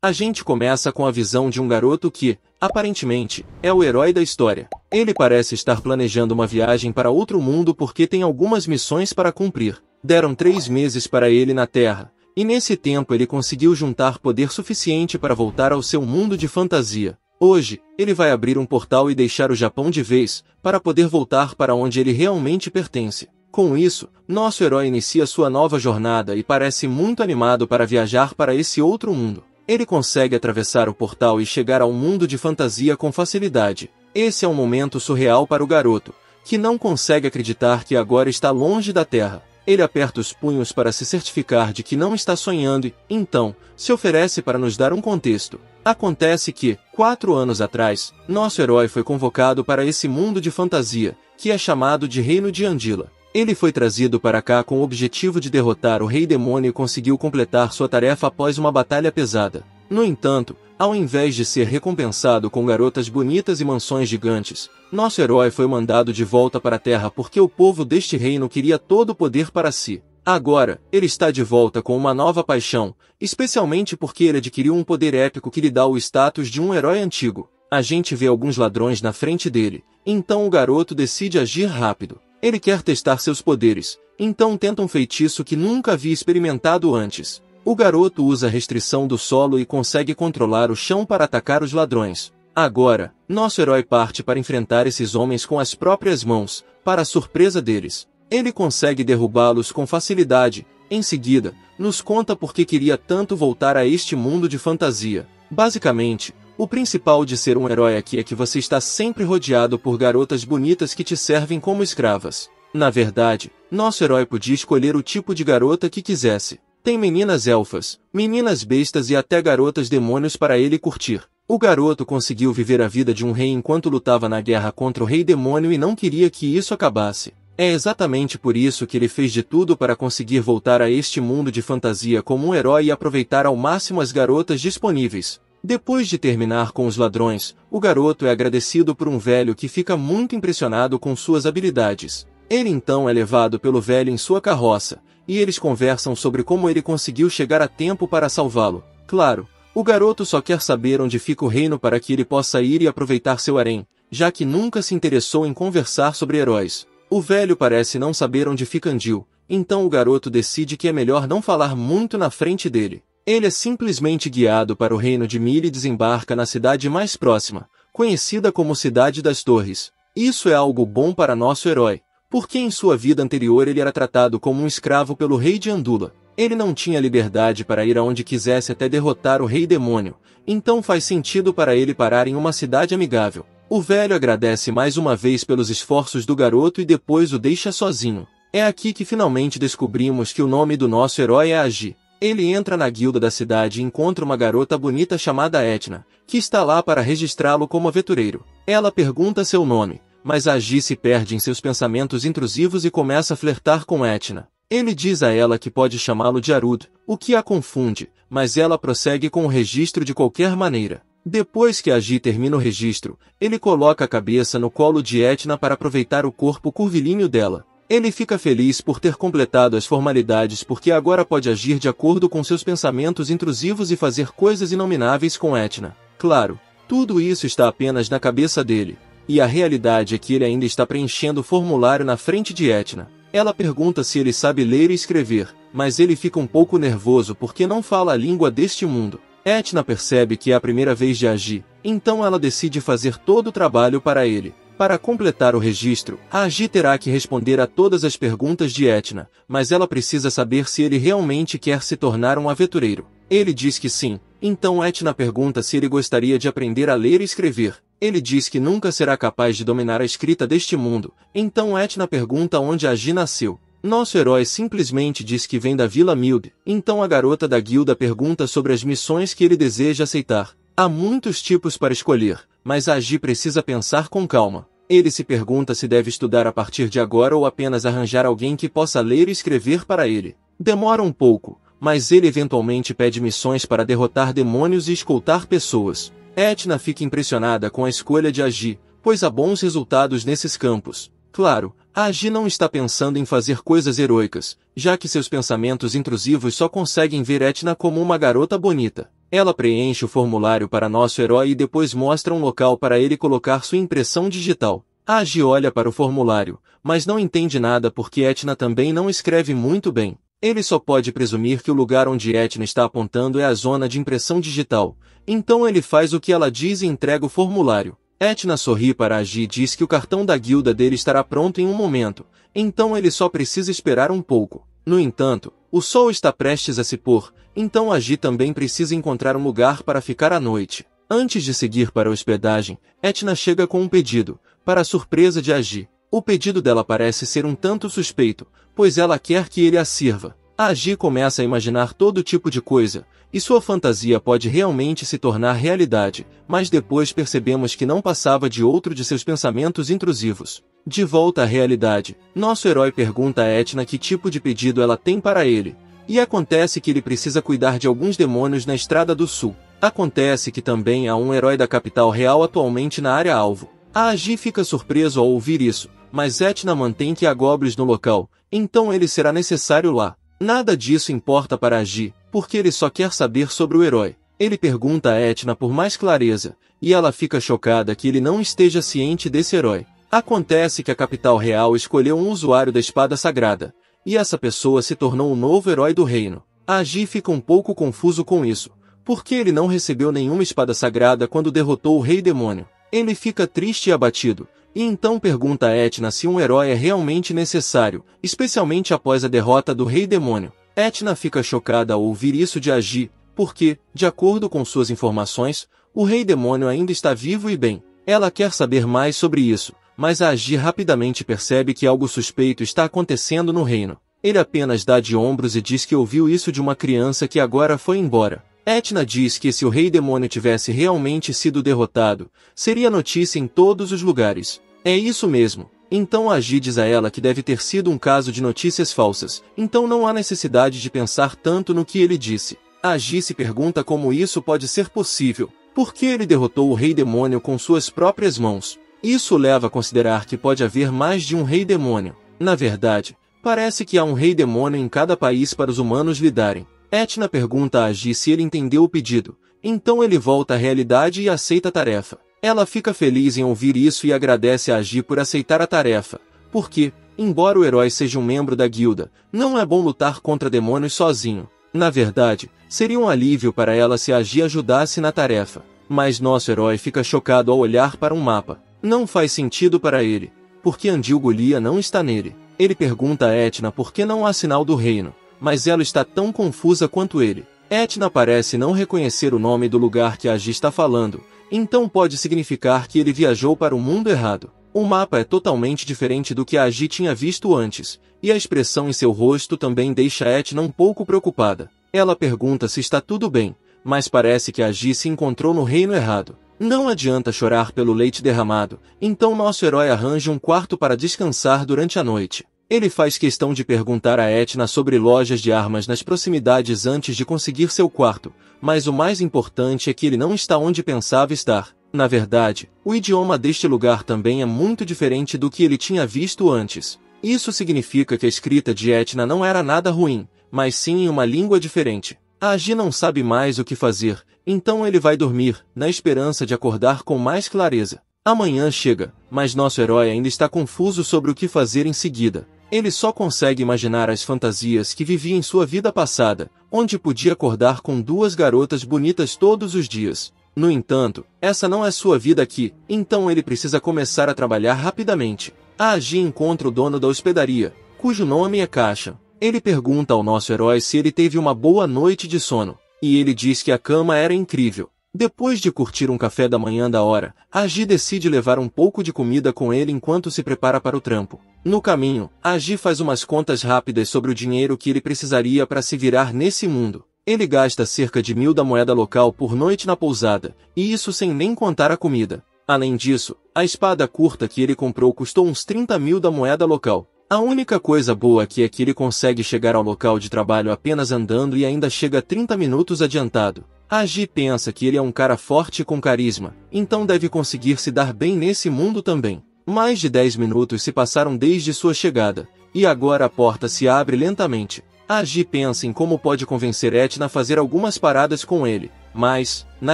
A gente começa com a visão de um garoto que, aparentemente, é o herói da história. Ele parece estar planejando uma viagem para outro mundo porque tem algumas missões para cumprir. Deram 3 meses para ele na Terra, e nesse tempo ele conseguiu juntar poder suficiente para voltar ao seu mundo de fantasia. Hoje, ele vai abrir um portal e deixar o Japão de vez, para poder voltar para onde ele realmente pertence. Com isso, nosso herói inicia sua nova jornada e parece muito animado para viajar para esse outro mundo. Ele consegue atravessar o portal e chegar ao mundo de fantasia com facilidade. Esse é um momento surreal para o garoto, que não consegue acreditar que agora está longe da Terra. Ele aperta os punhos para se certificar de que não está sonhando e, então, se oferece para nos dar um contexto. Acontece que, 4 anos atrás, nosso herói foi convocado para esse mundo de fantasia, que é chamado de Reino de Andila. Ele foi trazido para cá com o objetivo de derrotar o Rei Demônio e conseguiu completar sua tarefa após uma batalha pesada. No entanto, ao invés de ser recompensado com garotas bonitas e mansões gigantes, nosso herói foi mandado de volta para a Terra porque o povo deste reino queria todo o poder para si. Agora, ele está de volta com uma nova paixão, especialmente porque ele adquiriu um poder épico que lhe dá o status de um herói antigo. A gente vê alguns ladrões na frente dele, então o garoto decide agir rápido. Ele quer testar seus poderes, então tenta um feitiço que nunca havia experimentado antes. O garoto usa a restrição do solo e consegue controlar o chão para atacar os ladrões. Agora, nosso herói parte para enfrentar esses homens com as próprias mãos, para a surpresa deles. Ele consegue derrubá-los com facilidade. Em seguida, nos conta por que queria tanto voltar a este mundo de fantasia. Basicamente, o principal de ser um herói aqui é que você está sempre rodeado por garotas bonitas que te servem como escravas. Na verdade, nosso herói podia escolher o tipo de garota que quisesse. Tem meninas elfas, meninas bestas e até garotas demônios para ele curtir. O garoto conseguiu viver a vida de um rei enquanto lutava na guerra contra o Rei Demônio e não queria que isso acabasse. É exatamente por isso que ele fez de tudo para conseguir voltar a este mundo de fantasia como um herói e aproveitar ao máximo as garotas disponíveis. Depois de terminar com os ladrões, o garoto é agradecido por um velho que fica muito impressionado com suas habilidades. Ele então é levado pelo velho em sua carroça, e eles conversam sobre como ele conseguiu chegar a tempo para salvá-lo. Claro, o garoto só quer saber onde fica o reino para que ele possa ir e aproveitar seu harém, já que nunca se interessou em conversar sobre heróis. O velho parece não saber onde fica Andil, então o garoto decide que é melhor não falar muito na frente dele. Ele é simplesmente guiado para o reino de Mil e desembarca na cidade mais próxima, conhecida como Cidade das Torres. Isso é algo bom para nosso herói, porque em sua vida anterior ele era tratado como um escravo pelo rei de Andula. Ele não tinha liberdade para ir aonde quisesse até derrotar o Rei Demônio, então faz sentido para ele parar em uma cidade amigável. O velho agradece mais uma vez pelos esforços do garoto e depois o deixa sozinho. É aqui que finalmente descobrimos que o nome do nosso herói é Agi. Ele entra na guilda da cidade e encontra uma garota bonita chamada Etna, que está lá para registrá-lo como aventureiro. Ela pergunta seu nome, mas Agi se perde em seus pensamentos intrusivos e começa a flertar com Etna. Ele diz a ela que pode chamá-lo de Arud, o que a confunde, mas ela prossegue com o registro de qualquer maneira. Depois que Agi termina o registro, ele coloca a cabeça no colo de Etna para aproveitar o corpo curvilíneo dela. Ele fica feliz por ter completado as formalidades porque agora pode agir de acordo com seus pensamentos intrusivos e fazer coisas inomináveis com Etna. Claro, tudo isso está apenas na cabeça dele, e a realidade é que ele ainda está preenchendo o formulário na frente de Etna. Ela pergunta se ele sabe ler e escrever, mas ele fica um pouco nervoso porque não fala a língua deste mundo. Etna percebe que é a primeira vez de Agi, então ela decide fazer todo o trabalho para ele. Para completar o registro, a Agi terá que responder a todas as perguntas de Etna, mas ela precisa saber se ele realmente quer se tornar um aventureiro. Ele diz que sim, então Etna pergunta se ele gostaria de aprender a ler e escrever. Ele diz que nunca será capaz de dominar a escrita deste mundo, então Etna pergunta onde Agi nasceu. Nosso herói simplesmente diz que vem da Vila Mild, então a garota da guilda pergunta sobre as missões que ele deseja aceitar. Há muitos tipos para escolher, mas Agi precisa pensar com calma. Ele se pergunta se deve estudar a partir de agora ou apenas arranjar alguém que possa ler e escrever para ele. Demora um pouco, mas ele eventualmente pede missões para derrotar demônios e escoltar pessoas. Etna fica impressionada com a escolha de Agi, pois há bons resultados nesses campos. Claro, a Agi não está pensando em fazer coisas heroicas, já que seus pensamentos intrusivos só conseguem ver Etna como uma garota bonita. Ela preenche o formulário para nosso herói e depois mostra um local para ele colocar sua impressão digital. A Agi olha para o formulário, mas não entende nada porque Etna também não escreve muito bem. Ele só pode presumir que o lugar onde Etna está apontando é a zona de impressão digital, então ele faz o que ela diz e entrega o formulário. Etna sorri para Agi e diz que o cartão da guilda dele estará pronto em um momento, então ele só precisa esperar um pouco. No entanto, o sol está prestes a se pôr, então Agi também precisa encontrar um lugar para ficar à noite. Antes de seguir para a hospedagem, Etna chega com um pedido, para a surpresa de Agi. O pedido dela parece ser um tanto suspeito, pois ela quer que ele a sirva. A Agi começa a imaginar todo tipo de coisa, e sua fantasia pode realmente se tornar realidade, mas depois percebemos que não passava de outro de seus pensamentos intrusivos. De volta à realidade, nosso herói pergunta a Etna que tipo de pedido ela tem para ele, e acontece que ele precisa cuidar de alguns demônios na Estrada do Sul. Acontece que também há um herói da capital real atualmente na área-alvo. A Agi fica surpreso ao ouvir isso, mas Etna mantém que há goblins no local, então ele será necessário lá. Nada disso importa para Agi, porque ele só quer saber sobre o herói. Ele pergunta a Etna por mais clareza, e ela fica chocada que ele não esteja ciente desse herói. Acontece que a capital real escolheu um usuário da espada sagrada, e essa pessoa se tornou o novo herói do reino. A Agi fica um pouco confuso com isso, porque ele não recebeu nenhuma espada sagrada quando derrotou o rei demônio. Ele fica triste e abatido, e então pergunta a Etna se um herói é realmente necessário, especialmente após a derrota do rei demônio. Etna fica chocada ao ouvir isso de Agi, porque, de acordo com suas informações, o rei demônio ainda está vivo e bem. Ela quer saber mais sobre isso, mas a Agi rapidamente percebe que algo suspeito está acontecendo no reino. Ele apenas dá de ombros e diz que ouviu isso de uma criança que agora foi embora. Etna diz que se o rei demônio tivesse realmente sido derrotado, seria notícia em todos os lugares. É isso mesmo. Então Agi diz a ela que deve ter sido um caso de notícias falsas, então não há necessidade de pensar tanto no que ele disse. Agi se pergunta como isso pode ser possível, porque ele derrotou o rei demônio com suas próprias mãos. Isso leva a considerar que pode haver mais de um rei demônio. Na verdade, parece que há um rei demônio em cada país para os humanos lidarem. Etna pergunta a Agi se ele entendeu o pedido, então ele volta à realidade e aceita a tarefa. Ela fica feliz em ouvir isso e agradece a Agi por aceitar a tarefa, porque, embora o herói seja um membro da guilda, não é bom lutar contra demônios sozinho. Na verdade, seria um alívio para ela se a Agi ajudasse na tarefa. Mas nosso herói fica chocado ao olhar para um mapa. Não faz sentido para ele, porque Andil Gulia não está nele. Ele pergunta a Etna por que não há sinal do reino, mas ela está tão confusa quanto ele. Etna parece não reconhecer o nome do lugar que a Agi está falando, então pode significar que ele viajou para o mundo errado. O mapa é totalmente diferente do que a Agi tinha visto antes, e a expressão em seu rosto também deixa Etna um pouco preocupada. Ela pergunta se está tudo bem, mas parece que a Agi se encontrou no reino errado. Não adianta chorar pelo leite derramado, então nosso herói arranja um quarto para descansar durante a noite. Ele faz questão de perguntar a Etna sobre lojas de armas nas proximidades antes de conseguir seu quarto, mas o mais importante é que ele não está onde pensava estar. Na verdade, o idioma deste lugar também é muito diferente do que ele tinha visto antes. Isso significa que a escrita de Etna não era nada ruim, mas sim em uma língua diferente. A Agi não sabe mais o que fazer, então ele vai dormir, na esperança de acordar com mais clareza. Amanhã chega, mas nosso herói ainda está confuso sobre o que fazer em seguida. Ele só consegue imaginar as fantasias que vivia em sua vida passada, onde podia acordar com duas garotas bonitas todos os dias. No entanto, essa não é sua vida aqui, então ele precisa começar a trabalhar rapidamente. A Agi encontra o dono da hospedaria, cujo nome é Caixa. Ele pergunta ao nosso herói se ele teve uma boa noite de sono, e ele diz que a cama era incrível. Depois de curtir um café da manhã da hora, a Agi decide levar um pouco de comida com ele enquanto se prepara para o trampo. No caminho, a Agi faz umas contas rápidas sobre o dinheiro que ele precisaria para se virar nesse mundo. Ele gasta cerca de 1000 da moeda local por noite na pousada, e isso sem nem contar a comida. Além disso, a espada curta que ele comprou custou uns 30.000 da moeda local. A única coisa boa aqui é que ele consegue chegar ao local de trabalho apenas andando e ainda chega 30 minutos adiantado. A Agi pensa que ele é um cara forte e com carisma, então deve conseguir se dar bem nesse mundo também. Mais de 10 minutos se passaram desde sua chegada, e agora a porta se abre lentamente. Agi pensa em como pode convencer Etna a fazer algumas paradas com ele, mas, na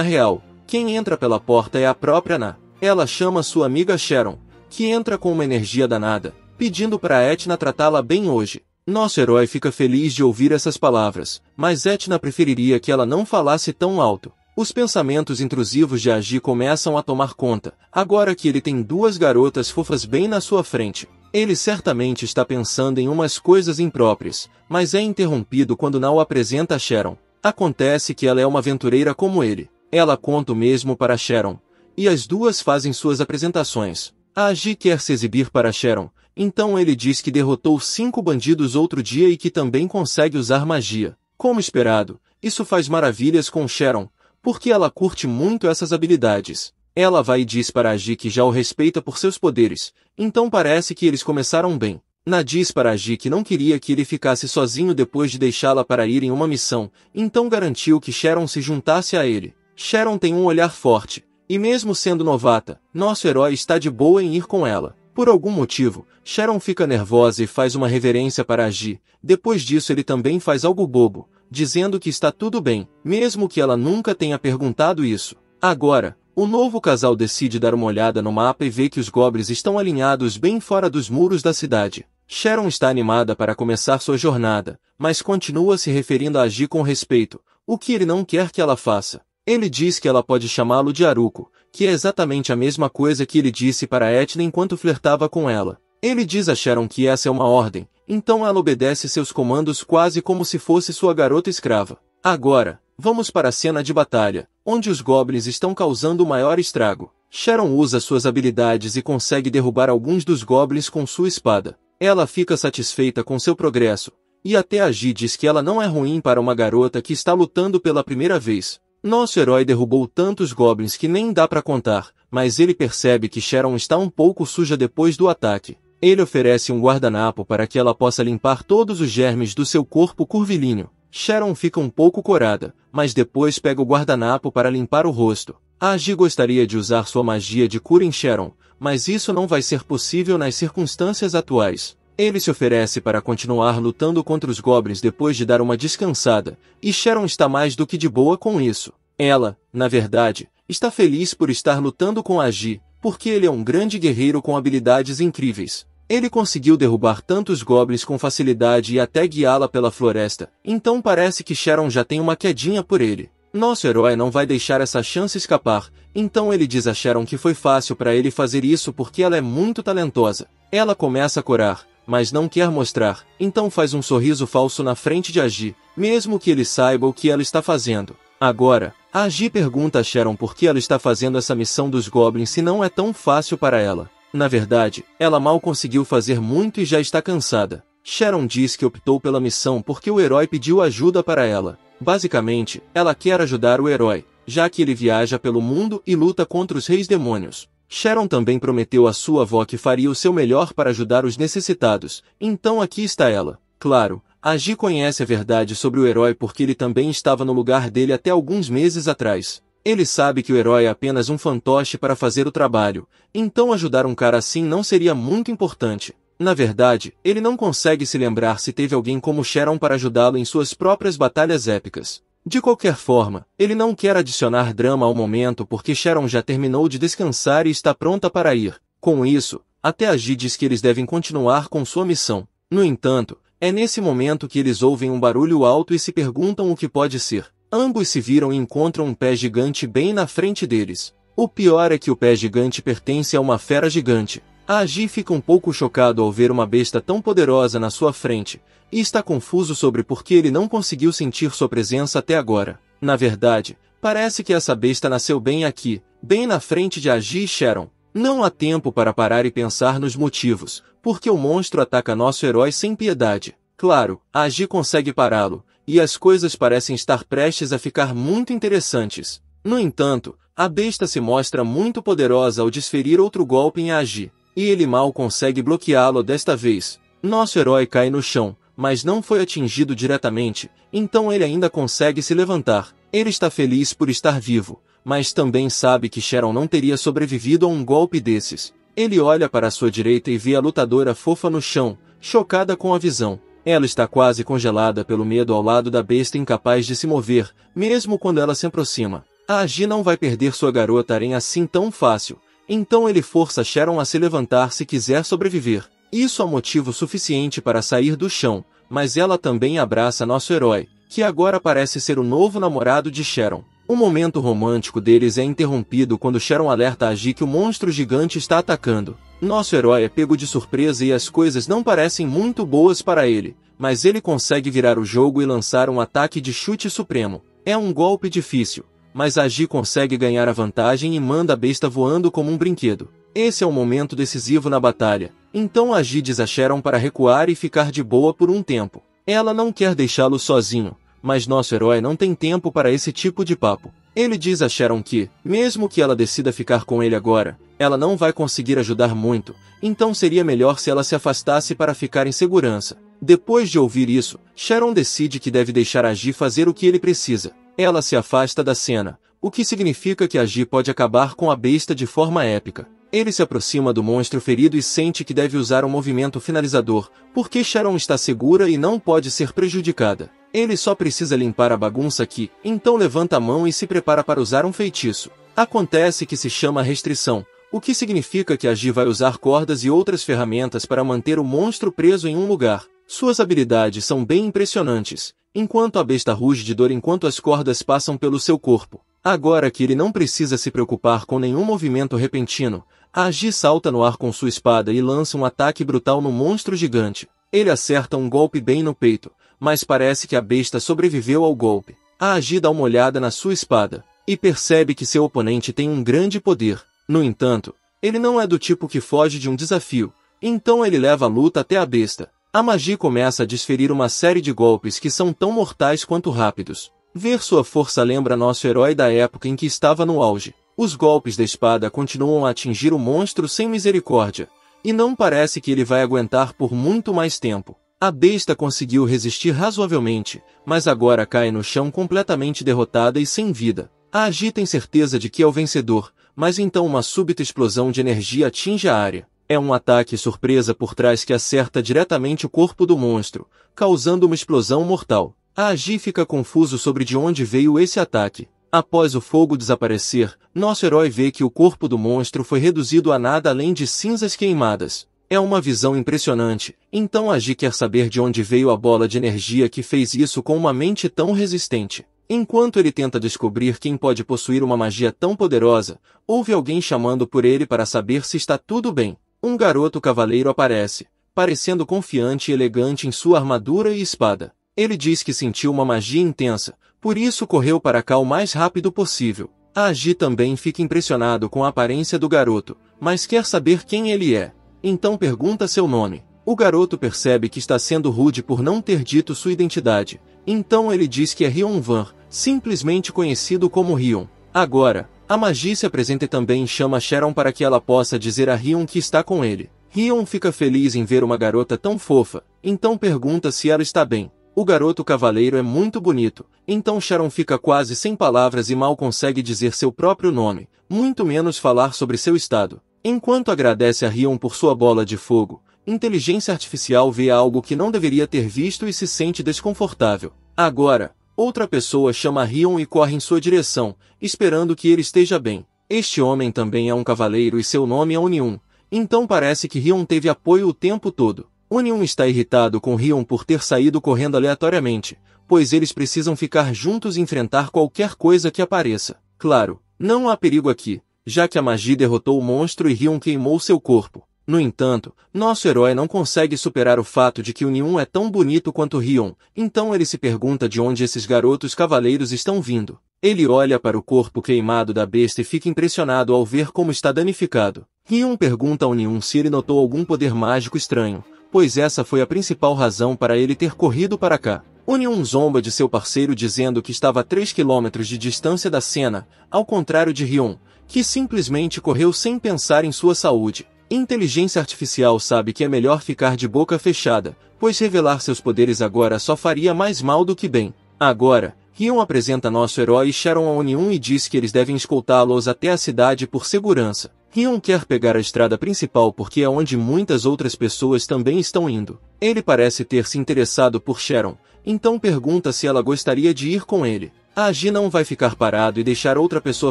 real, quem entra pela porta é a própria Na. Ela chama sua amiga Sharon, que entra com uma energia danada, pedindo para Etna tratá-la bem hoje. Nosso herói fica feliz de ouvir essas palavras, mas Etna preferiria que ela não falasse tão alto. Os pensamentos intrusivos de Agi começam a tomar conta, agora que ele tem duas garotas fofas bem na sua frente. Ele certamente está pensando em umas coisas impróprias, mas é interrompido quando Na o apresenta a Sharon. Acontece que ela é uma aventureira como ele. Ela conta o mesmo para Sharon, e as duas fazem suas apresentações. Agi quer se exibir para Sharon, então ele diz que derrotou 5 bandidos outro dia e que também consegue usar magia. Como esperado, isso faz maravilhas com Sharon, porque ela curte muito essas habilidades. Ela vai e diz para Agi que já o respeita por seus poderes, então parece que eles começaram bem. Na diz para Agi que não queria que ele ficasse sozinho depois de deixá-la para ir em uma missão, então garantiu que Sharon se juntasse a ele. Sharon tem um olhar forte, e mesmo sendo novata, nosso herói está de boa em ir com ela. Por algum motivo, Sharon fica nervosa e faz uma reverência para Agi. Depois disso ele também faz algo bobo, dizendo que está tudo bem, mesmo que ela nunca tenha perguntado isso. Agora, o novo casal decide dar uma olhada no mapa e vê que os goblins estão alinhados bem fora dos muros da cidade. Sharon está animada para começar sua jornada, mas continua se referindo a Agi com respeito, o que ele não quer que ela faça. Ele diz que ela pode chamá-lo de Aruko, que é exatamente a mesma coisa que ele disse para Etna enquanto flertava com ela. Ele diz a Sharon que essa é uma ordem, então ela obedece seus comandos quase como se fosse sua garota escrava. Agora, vamos para a cena de batalha, onde os goblins estão causando o maior estrago. Sharon usa suas habilidades e consegue derrubar alguns dos goblins com sua espada. Ela fica satisfeita com seu progresso, e até Agi diz que ela não é ruim para uma garota que está lutando pela primeira vez. Nosso herói derrubou tantos goblins que nem dá para contar, mas ele percebe que Sharon está um pouco suja depois do ataque. Ele oferece um guardanapo para que ela possa limpar todos os germes do seu corpo curvilíneo. Sharon fica um pouco corada, mas depois pega o guardanapo para limpar o rosto. Agi gostaria de usar sua magia de cura em Sharon, mas isso não vai ser possível nas circunstâncias atuais. Ele se oferece para continuar lutando contra os goblins depois de dar uma descansada, e Sharon está mais do que de boa com isso. Ela, na verdade, está feliz por estar lutando com Agi, porque ele é um grande guerreiro com habilidades incríveis. Ele conseguiu derrubar tantos goblins com facilidade e até guiá-la pela floresta, então parece que Sharon já tem uma quedinha por ele. Nosso herói não vai deixar essa chance escapar, então ele diz a Sharon que foi fácil para ele fazer isso porque ela é muito talentosa. Ela começa a corar, mas não quer mostrar, então faz um sorriso falso na frente de Agi, mesmo que ele saiba o que ela está fazendo. Agora, Agi pergunta a Sharon por que ela está fazendo essa missão dos goblins se não é tão fácil para ela. Na verdade, ela mal conseguiu fazer muito e já está cansada. Sharon diz que optou pela missão porque o herói pediu ajuda para ela. Basicamente, ela quer ajudar o herói, já que ele viaja pelo mundo e luta contra os reis demônios. Sharon também prometeu à sua avó que faria o seu melhor para ajudar os necessitados, então aqui está ela. Claro, Agi conhece a verdade sobre o herói porque ele também estava no lugar dele até alguns meses atrás. Ele sabe que o herói é apenas um fantoche para fazer o trabalho, então ajudar um cara assim não seria muito importante. Na verdade, ele não consegue se lembrar se teve alguém como Sharon para ajudá-lo em suas próprias batalhas épicas. De qualquer forma, ele não quer adicionar drama ao momento porque Sharon já terminou de descansar e está pronta para ir. Com isso, até Agi diz que eles devem continuar com sua missão. No entanto, é nesse momento que eles ouvem um barulho alto e se perguntam o que pode ser. Ambos se viram e encontram um pé gigante bem na frente deles. O pior é que o pé gigante pertence a uma fera gigante. Agi fica um pouco chocado ao ver uma besta tão poderosa na sua frente, e está confuso sobre por que ele não conseguiu sentir sua presença até agora. Na verdade, parece que essa besta nasceu bem aqui, bem na frente de Agi e Sharon. Não há tempo para parar e pensar nos motivos, porque o monstro ataca nosso herói sem piedade. Claro, Agi consegue pará-lo, e as coisas parecem estar prestes a ficar muito interessantes. No entanto, a besta se mostra muito poderosa ao desferir outro golpe em Agi, e ele mal consegue bloqueá-lo desta vez. Nosso herói cai no chão, mas não foi atingido diretamente, então ele ainda consegue se levantar. Ele está feliz por estar vivo, mas também sabe que Sharon não teria sobrevivido a um golpe desses. Ele olha para a sua direita e vê a lutadora fofa no chão, chocada com a visão. Ela está quase congelada pelo medo ao lado da besta incapaz de se mover, mesmo quando ela se aproxima. A Agi não vai perder sua garota Aren assim tão fácil, então ele força Sharon a se levantar se quiser sobreviver. Isso é motivo suficiente para sair do chão, mas ela também abraça nosso herói, que agora parece ser o novo namorado de Sharon. O momento romântico deles é interrompido quando Sharon alerta a Agi que o monstro gigante está atacando. Nosso herói é pego de surpresa e as coisas não parecem muito boas para ele, mas ele consegue virar o jogo e lançar um ataque de chute supremo. É um golpe difícil, mas a Agi consegue ganhar a vantagem e manda a besta voando como um brinquedo. Esse é o momento decisivo na batalha, então a Agi diz a Sharon para recuar e ficar de boa por um tempo. Ela não quer deixá-lo sozinho, mas nosso herói não tem tempo para esse tipo de papo. Ele diz a Sharon que, mesmo que ela decida ficar com ele agora, ela não vai conseguir ajudar muito, então seria melhor se ela se afastasse para ficar em segurança. Depois de ouvir isso, Sharon decide que deve deixar a Agi fazer o que ele precisa. Ela se afasta da cena, o que significa que a Agi pode acabar com a besta de forma épica. Ele se aproxima do monstro ferido e sente que deve usar um movimento finalizador, porque Sharon está segura e não pode ser prejudicada. Ele só precisa limpar a bagunça aqui, então levanta a mão e se prepara para usar um feitiço. Acontece que se chama restrição, o que significa que a Agi vai usar cordas e outras ferramentas para manter o monstro preso em um lugar. Suas habilidades são bem impressionantes, enquanto a besta ruge de dor enquanto as cordas passam pelo seu corpo. Agora que ele não precisa se preocupar com nenhum movimento repentino, a Agi salta no ar com sua espada e lança um ataque brutal no monstro gigante. Ele acerta um golpe bem no peito, mas parece que a besta sobreviveu ao golpe. A Agi dá uma olhada na sua espada, e percebe que seu oponente tem um grande poder. No entanto, ele não é do tipo que foge de um desafio, então ele leva a luta até a besta. A Magi começa a desferir uma série de golpes que são tão mortais quanto rápidos. Ver sua força lembra nosso herói da época em que estava no auge. Os golpes da espada continuam a atingir o monstro sem misericórdia, e não parece que ele vai aguentar por muito mais tempo. A besta conseguiu resistir razoavelmente, mas agora cai no chão completamente derrotada e sem vida. A Agi tem certeza de que é o vencedor, mas então uma súbita explosão de energia atinge a área. É um ataque surpresa por trás que acerta diretamente o corpo do monstro, causando uma explosão mortal. A Agi fica confuso sobre de onde veio esse ataque. Após o fogo desaparecer, nosso herói vê que o corpo do monstro foi reduzido a nada além de cinzas queimadas. É uma visão impressionante, então a Agi quer saber de onde veio a bola de energia que fez isso com uma mente tão resistente. Enquanto ele tenta descobrir quem pode possuir uma magia tão poderosa, ouve alguém chamando por ele para saber se está tudo bem. Um garoto cavaleiro aparece, parecendo confiante e elegante em sua armadura e espada. Ele diz que sentiu uma magia intensa, por isso correu para cá o mais rápido possível. A Agi também fica impressionado com a aparência do garoto, mas quer saber quem ele é. Então pergunta seu nome. O garoto percebe que está sendo rude por não ter dito sua identidade, então ele diz que é Rion Van, simplesmente conhecido como Rion. Agora, a Magi se apresenta e também chama Sharon para que ela possa dizer a Rion que está com ele. Rion fica feliz em ver uma garota tão fofa, então pergunta se ela está bem. O garoto cavaleiro é muito bonito, então Sharon fica quase sem palavras e mal consegue dizer seu próprio nome, muito menos falar sobre seu estado. Enquanto agradece a Rion por sua bola de fogo, inteligência artificial vê algo que não deveria ter visto e se sente desconfortável. Agora, outra pessoa chama Rion e corre em sua direção, esperando que ele esteja bem. Este homem também é um cavaleiro e seu nome é Union, então parece que Rion teve apoio o tempo todo. Union está irritado com Rion por ter saído correndo aleatoriamente, pois eles precisam ficar juntos e enfrentar qualquer coisa que apareça. Claro, não há perigo aqui, já que a Magi derrotou o monstro e Rion queimou seu corpo. No entanto, nosso herói não consegue superar o fato de que Union é tão bonito quanto Rion, então ele se pergunta de onde esses garotos cavaleiros estão vindo. Ele olha para o corpo queimado da besta e fica impressionado ao ver como está danificado. Rion pergunta a Union se ele notou algum poder mágico estranho, pois essa foi a principal razão para ele ter corrido para cá. Union zomba de seu parceiro dizendo que estava a 3 quilômetros de distância da cena, ao contrário de Rion, que simplesmente correu sem pensar em sua saúde. Inteligência artificial sabe que é melhor ficar de boca fechada, pois revelar seus poderes agora só faria mais mal do que bem. Agora, Rion apresenta nosso herói Sharon a Union e diz que eles devem escoltá-los até a cidade por segurança. Hyun quer pegar a estrada principal porque é onde muitas outras pessoas também estão indo. Ele parece ter se interessado por Sharon, então pergunta se ela gostaria de ir com ele. A Ji não vai ficar parado e deixar outra pessoa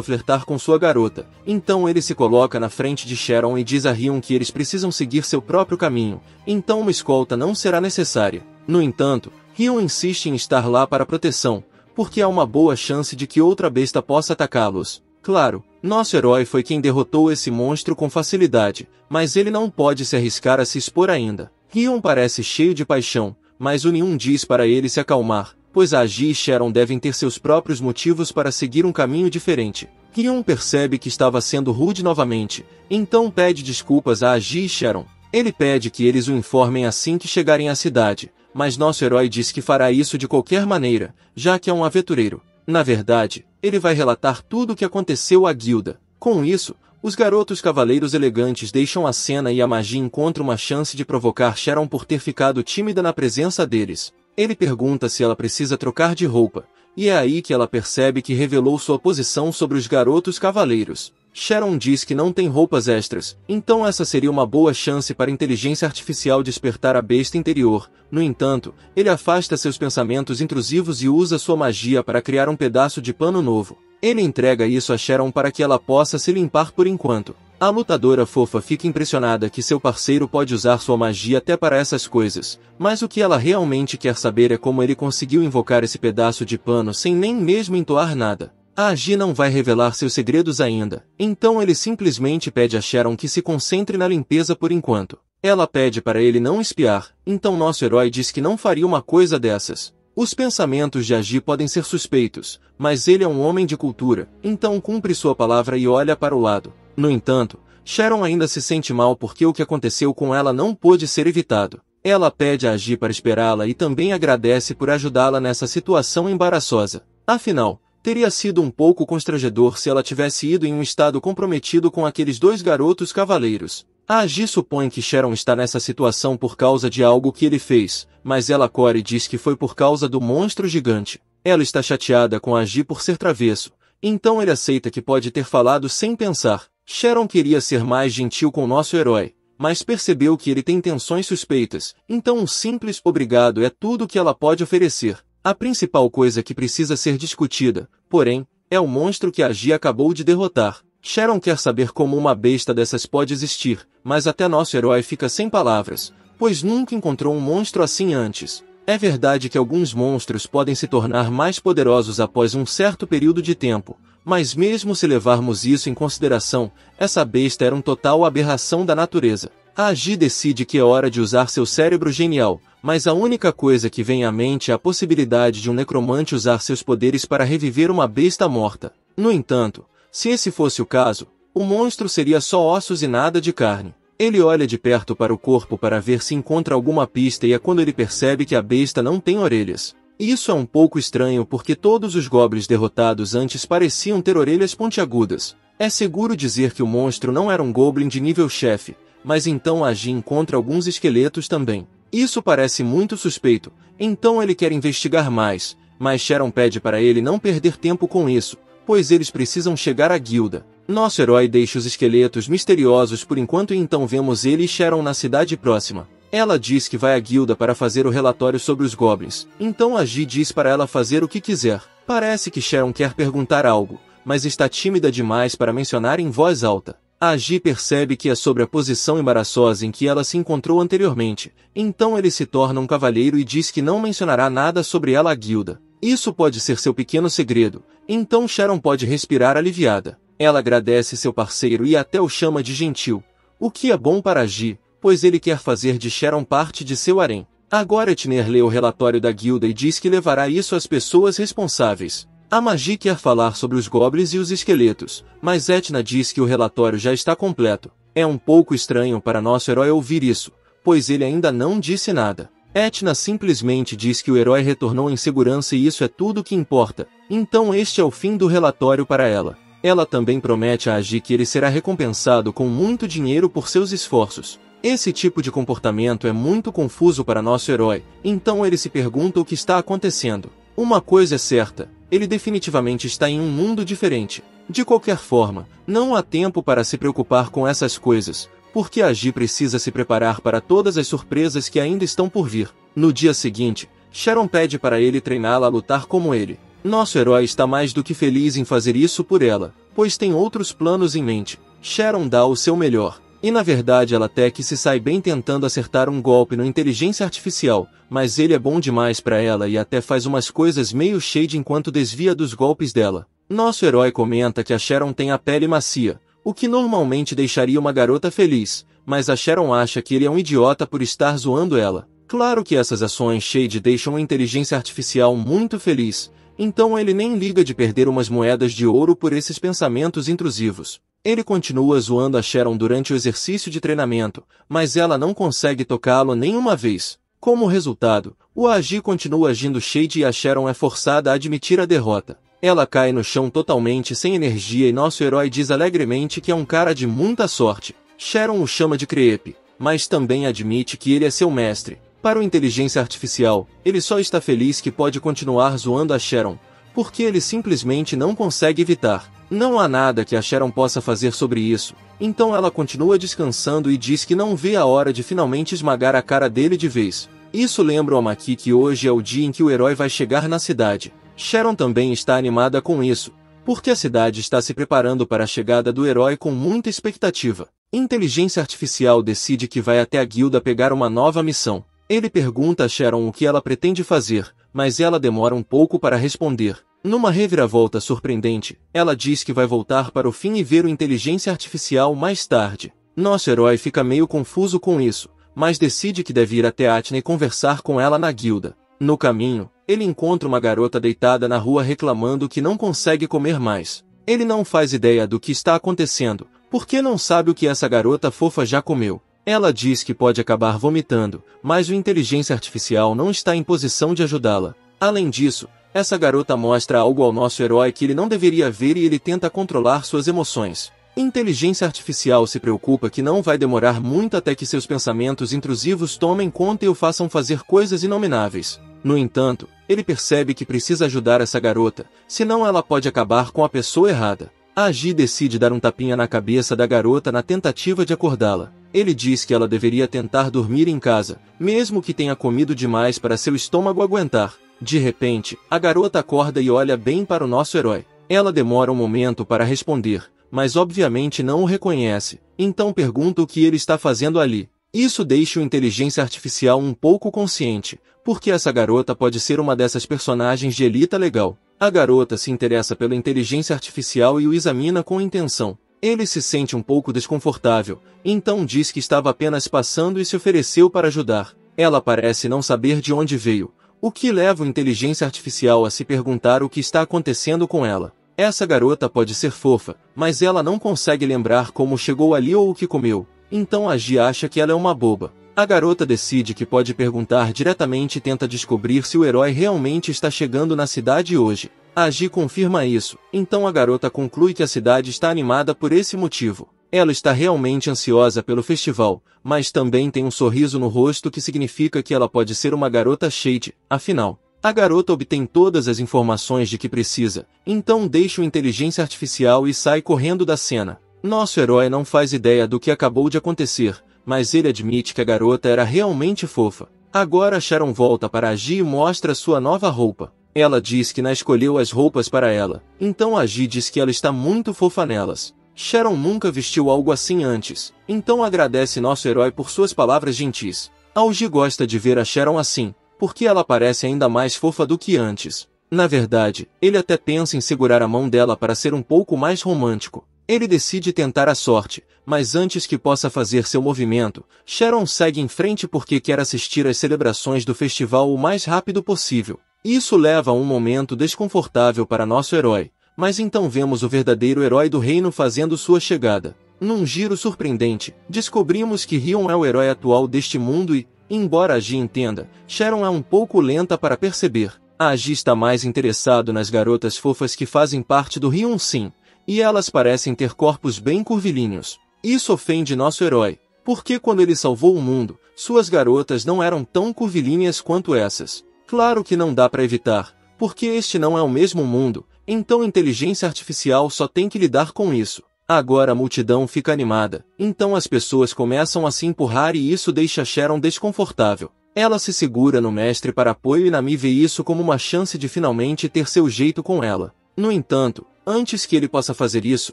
flertar com sua garota, então ele se coloca na frente de Sharon e diz a Hyun que eles precisam seguir seu próprio caminho, então uma escolta não será necessária. No entanto, Hyun insiste em estar lá para proteção, porque há uma boa chance de que outra besta possa atacá-los. Claro, nosso herói foi quem derrotou esse monstro com facilidade, mas ele não pode se arriscar a se expor ainda. Hyun parece cheio de paixão, mas o Neon diz para ele se acalmar, pois a Ji e Sharon devem ter seus próprios motivos para seguir um caminho diferente. Hyun percebe que estava sendo rude novamente, então pede desculpas a Ji e Sharon. Ele pede que eles o informem assim que chegarem à cidade, mas nosso herói diz que fará isso de qualquer maneira, já que é um aventureiro. Na verdade, ele vai relatar tudo o que aconteceu à guilda. Com isso, os garotos cavaleiros elegantes deixam a cena e a magia encontra uma chance de provocar Sharon por ter ficado tímida na presença deles. Ele pergunta se ela precisa trocar de roupa, e é aí que ela percebe que revelou sua posição sobre os garotos cavaleiros. Sharon diz que não tem roupas extras, então essa seria uma boa chance para a inteligência artificial despertar a besta interior. No entanto, ele afasta seus pensamentos intrusivos e usa sua magia para criar um pedaço de pano novo. Ele entrega isso a Sharon para que ela possa se limpar por enquanto. A lutadora fofa fica impressionada que seu parceiro pode usar sua magia até para essas coisas, mas o que ela realmente quer saber é como ele conseguiu invocar esse pedaço de pano sem nem mesmo entoar nada. A Ji não vai revelar seus segredos ainda, então ele simplesmente pede a Sharon que se concentre na limpeza por enquanto. Ela pede para ele não espiar, então nosso herói diz que não faria uma coisa dessas. Os pensamentos de Ji podem ser suspeitos, mas ele é um homem de cultura, então cumpre sua palavra e olha para o lado. No entanto, Sharon ainda se sente mal porque o que aconteceu com ela não pôde ser evitado. Ela pede a Ji para esperá-la e também agradece por ajudá-la nessa situação embaraçosa. Afinal, teria sido um pouco constrangedor se ela tivesse ido em um estado comprometido com aqueles dois garotos cavaleiros. A Ji supõe que Sharon está nessa situação por causa de algo que ele fez, mas ela corre e diz que foi por causa do monstro gigante. Ela está chateada com a Ji por ser travesso, então ele aceita que pode ter falado sem pensar. Sharon queria ser mais gentil com nosso herói, mas percebeu que ele tem intenções suspeitas, então um simples obrigado é tudo o que ela pode oferecer. A principal coisa que precisa ser discutida, porém, é o monstro que a Ji acabou de derrotar. Sharon quer saber como uma besta dessas pode existir, mas até nosso herói fica sem palavras, pois nunca encontrou um monstro assim antes. É verdade que alguns monstros podem se tornar mais poderosos após um certo período de tempo, mas mesmo se levarmos isso em consideração, essa besta era uma total aberração da natureza. A Ji decide que é hora de usar seu cérebro genial, mas a única coisa que vem à mente é a possibilidade de um necromante usar seus poderes para reviver uma besta morta. No entanto, se esse fosse o caso, o monstro seria só ossos e nada de carne. Ele olha de perto para o corpo para ver se encontra alguma pista e é quando ele percebe que a besta não tem orelhas. Isso é um pouco estranho porque todos os goblins derrotados antes pareciam ter orelhas pontiagudas. É seguro dizer que o monstro não era um goblin de nível chefe, mas então a Ji encontra alguns esqueletos também. Isso parece muito suspeito, então ele quer investigar mais, mas Sharon pede para ele não perder tempo com isso, pois eles precisam chegar à guilda. Nosso herói deixa os esqueletos misteriosos por enquanto e então vemos ele e Sharon na cidade próxima. Ela diz que vai à guilda para fazer o relatório sobre os goblins, então a Ji diz para ela fazer o que quiser. Parece que Sharon quer perguntar algo, mas está tímida demais para mencionar em voz alta. A Ji percebe que é sobre a posição embaraçosa em que ela se encontrou anteriormente, então ele se torna um cavalheiro e diz que não mencionará nada sobre ela à guilda. Isso pode ser seu pequeno segredo, então Sharon pode respirar aliviada. Ela agradece seu parceiro e até o chama de gentil, o que é bom para a Ji, pois ele quer fazer de Sharon parte de seu harém. Agora Etner lê o relatório da guilda e diz que levará isso às pessoas responsáveis. A Magi quer falar sobre os goblins e os esqueletos, mas Etna diz que o relatório já está completo. É um pouco estranho para nosso herói ouvir isso, pois ele ainda não disse nada. Etna simplesmente diz que o herói retornou em segurança e isso é tudo o que importa, então este é o fim do relatório para ela. Ela também promete a Agi que ele será recompensado com muito dinheiro por seus esforços. Esse tipo de comportamento é muito confuso para nosso herói, então ele se pergunta o que está acontecendo. Uma coisa é certa, ele definitivamente está em um mundo diferente. De qualquer forma, não há tempo para se preocupar com essas coisas, porque a Ji precisa se preparar para todas as surpresas que ainda estão por vir. No dia seguinte, Sharon pede para ele treiná-la a lutar como ele. Nosso herói está mais do que feliz em fazer isso por ela, pois tem outros planos em mente. Sharon dá o seu melhor, e na verdade ela até que se sai bem tentando acertar um golpe no inteligência artificial, mas ele é bom demais para ela e até faz umas coisas meio shade enquanto desvia dos golpes dela. Nosso herói comenta que a Sharon tem a pele macia, o que normalmente deixaria uma garota feliz, mas a Sharon acha que ele é um idiota por estar zoando ela. Claro que essas ações shade deixam a inteligência artificial muito feliz, então ele nem liga de perder umas moedas de ouro por esses pensamentos intrusivos. Ele continua zoando a Sharon durante o exercício de treinamento, mas ela não consegue tocá-lo nenhuma vez. Como resultado, o Agi continua agindo shade e a Sharon é forçada a admitir a derrota. Ela cai no chão totalmente sem energia e nosso herói diz alegremente que é um cara de muita sorte. Sharon o chama de crepe, mas também admite que ele é seu mestre. Para o inteligência artificial, ele só está feliz que pode continuar zoando a Sharon, porque ele simplesmente não consegue evitar. Não há nada que a Sharon possa fazer sobre isso, então ela continua descansando e diz que não vê a hora de finalmente esmagar a cara dele de vez. Isso lembra o Maki que hoje é o dia em que o herói vai chegar na cidade. Sharon também está animada com isso, porque a cidade está se preparando para a chegada do herói com muita expectativa. Inteligência artificial decide que vai até a guilda pegar uma nova missão. Ele pergunta a Sharon o que ela pretende fazer, mas ela demora um pouco para responder. Numa reviravolta surpreendente, ela diz que vai voltar para o fim e ver o inteligência artificial mais tarde. Nosso herói fica meio confuso com isso, mas decide que deve ir até Atne e conversar com ela na guilda. No caminho, ele encontra uma garota deitada na rua reclamando que não consegue comer mais. Ele não faz ideia do que está acontecendo, porque não sabe o que essa garota fofa já comeu. Ela diz que pode acabar vomitando, mas o inteligência artificial não está em posição de ajudá-la. Além disso, essa garota mostra algo ao nosso herói que ele não deveria ver e ele tenta controlar suas emoções. Inteligência artificial se preocupa que não vai demorar muito até que seus pensamentos intrusivos tomem conta e o façam fazer coisas inomináveis. No entanto, ele percebe que precisa ajudar essa garota, senão ela pode acabar com a pessoa errada. A Agi decide dar um tapinha na cabeça da garota na tentativa de acordá-la. Ele diz que ela deveria tentar dormir em casa, mesmo que tenha comido demais para seu estômago aguentar. De repente, a garota acorda e olha bem para o nosso herói. Ela demora um momento para responder, mas obviamente não o reconhece, então pergunta o que ele está fazendo ali. Isso deixa o inteligência artificial um pouco consciente, porque essa garota pode ser uma dessas personagens de Elita legal. A garota se interessa pela inteligência artificial e o examina com intenção. Ele se sente um pouco desconfortável, então diz que estava apenas passando e se ofereceu para ajudar. Ela parece não saber de onde veio, o que leva o inteligência artificial a se perguntar o que está acontecendo com ela. Essa garota pode ser fofa, mas ela não consegue lembrar como chegou ali ou o que comeu, então a Gi acha que ela é uma boba. A garota decide que pode perguntar diretamente e tenta descobrir se o herói realmente está chegando na cidade hoje. A Gi confirma isso, então a garota conclui que a cidade está animada por esse motivo. Ela está realmente ansiosa pelo festival, mas também tem um sorriso no rosto que significa que ela pode ser uma garota shade, afinal. A garota obtém todas as informações de que precisa, então deixa o inteligência artificial e sai correndo da cena. Nosso herói não faz ideia do que acabou de acontecer, mas ele admite que a garota era realmente fofa. Agora Sharon volta para a Gi e mostra sua nova roupa. Ela diz que não escolheu as roupas para ela, então a Gi diz que ela está muito fofa nelas. Sharon nunca vestiu algo assim antes, então agradece nosso herói por suas palavras gentis. A Gi gosta de ver a Sharon assim, porque ela parece ainda mais fofa do que antes. Na verdade, ele até pensa em segurar a mão dela para ser um pouco mais romântico. Ele decide tentar a sorte, mas antes que possa fazer seu movimento, Sharon segue em frente porque quer assistir às celebrações do festival o mais rápido possível. Isso leva a um momento desconfortável para nosso herói, mas então vemos o verdadeiro herói do reino fazendo sua chegada. Num giro surpreendente, descobrimos que Rion é o herói atual deste mundo e, embora a Gi entenda, Sharon é um pouco lenta para perceber. A Gi está mais interessado nas garotas fofas que fazem parte do Rion Sim, e elas parecem ter corpos bem curvilíneos. Isso ofende nosso herói, porque quando ele salvou o mundo, suas garotas não eram tão curvilíneas quanto essas. Claro que não dá para evitar, porque este não é o mesmo mundo, Então inteligência artificial só tem que lidar com isso. Agora a multidão fica animada, então as pessoas começam a se empurrar e isso deixa Sharon desconfortável. Ela se segura no mestre para apoio e Nami vê isso como uma chance de finalmente ter seu jeito com ela. No entanto, antes que ele possa fazer isso,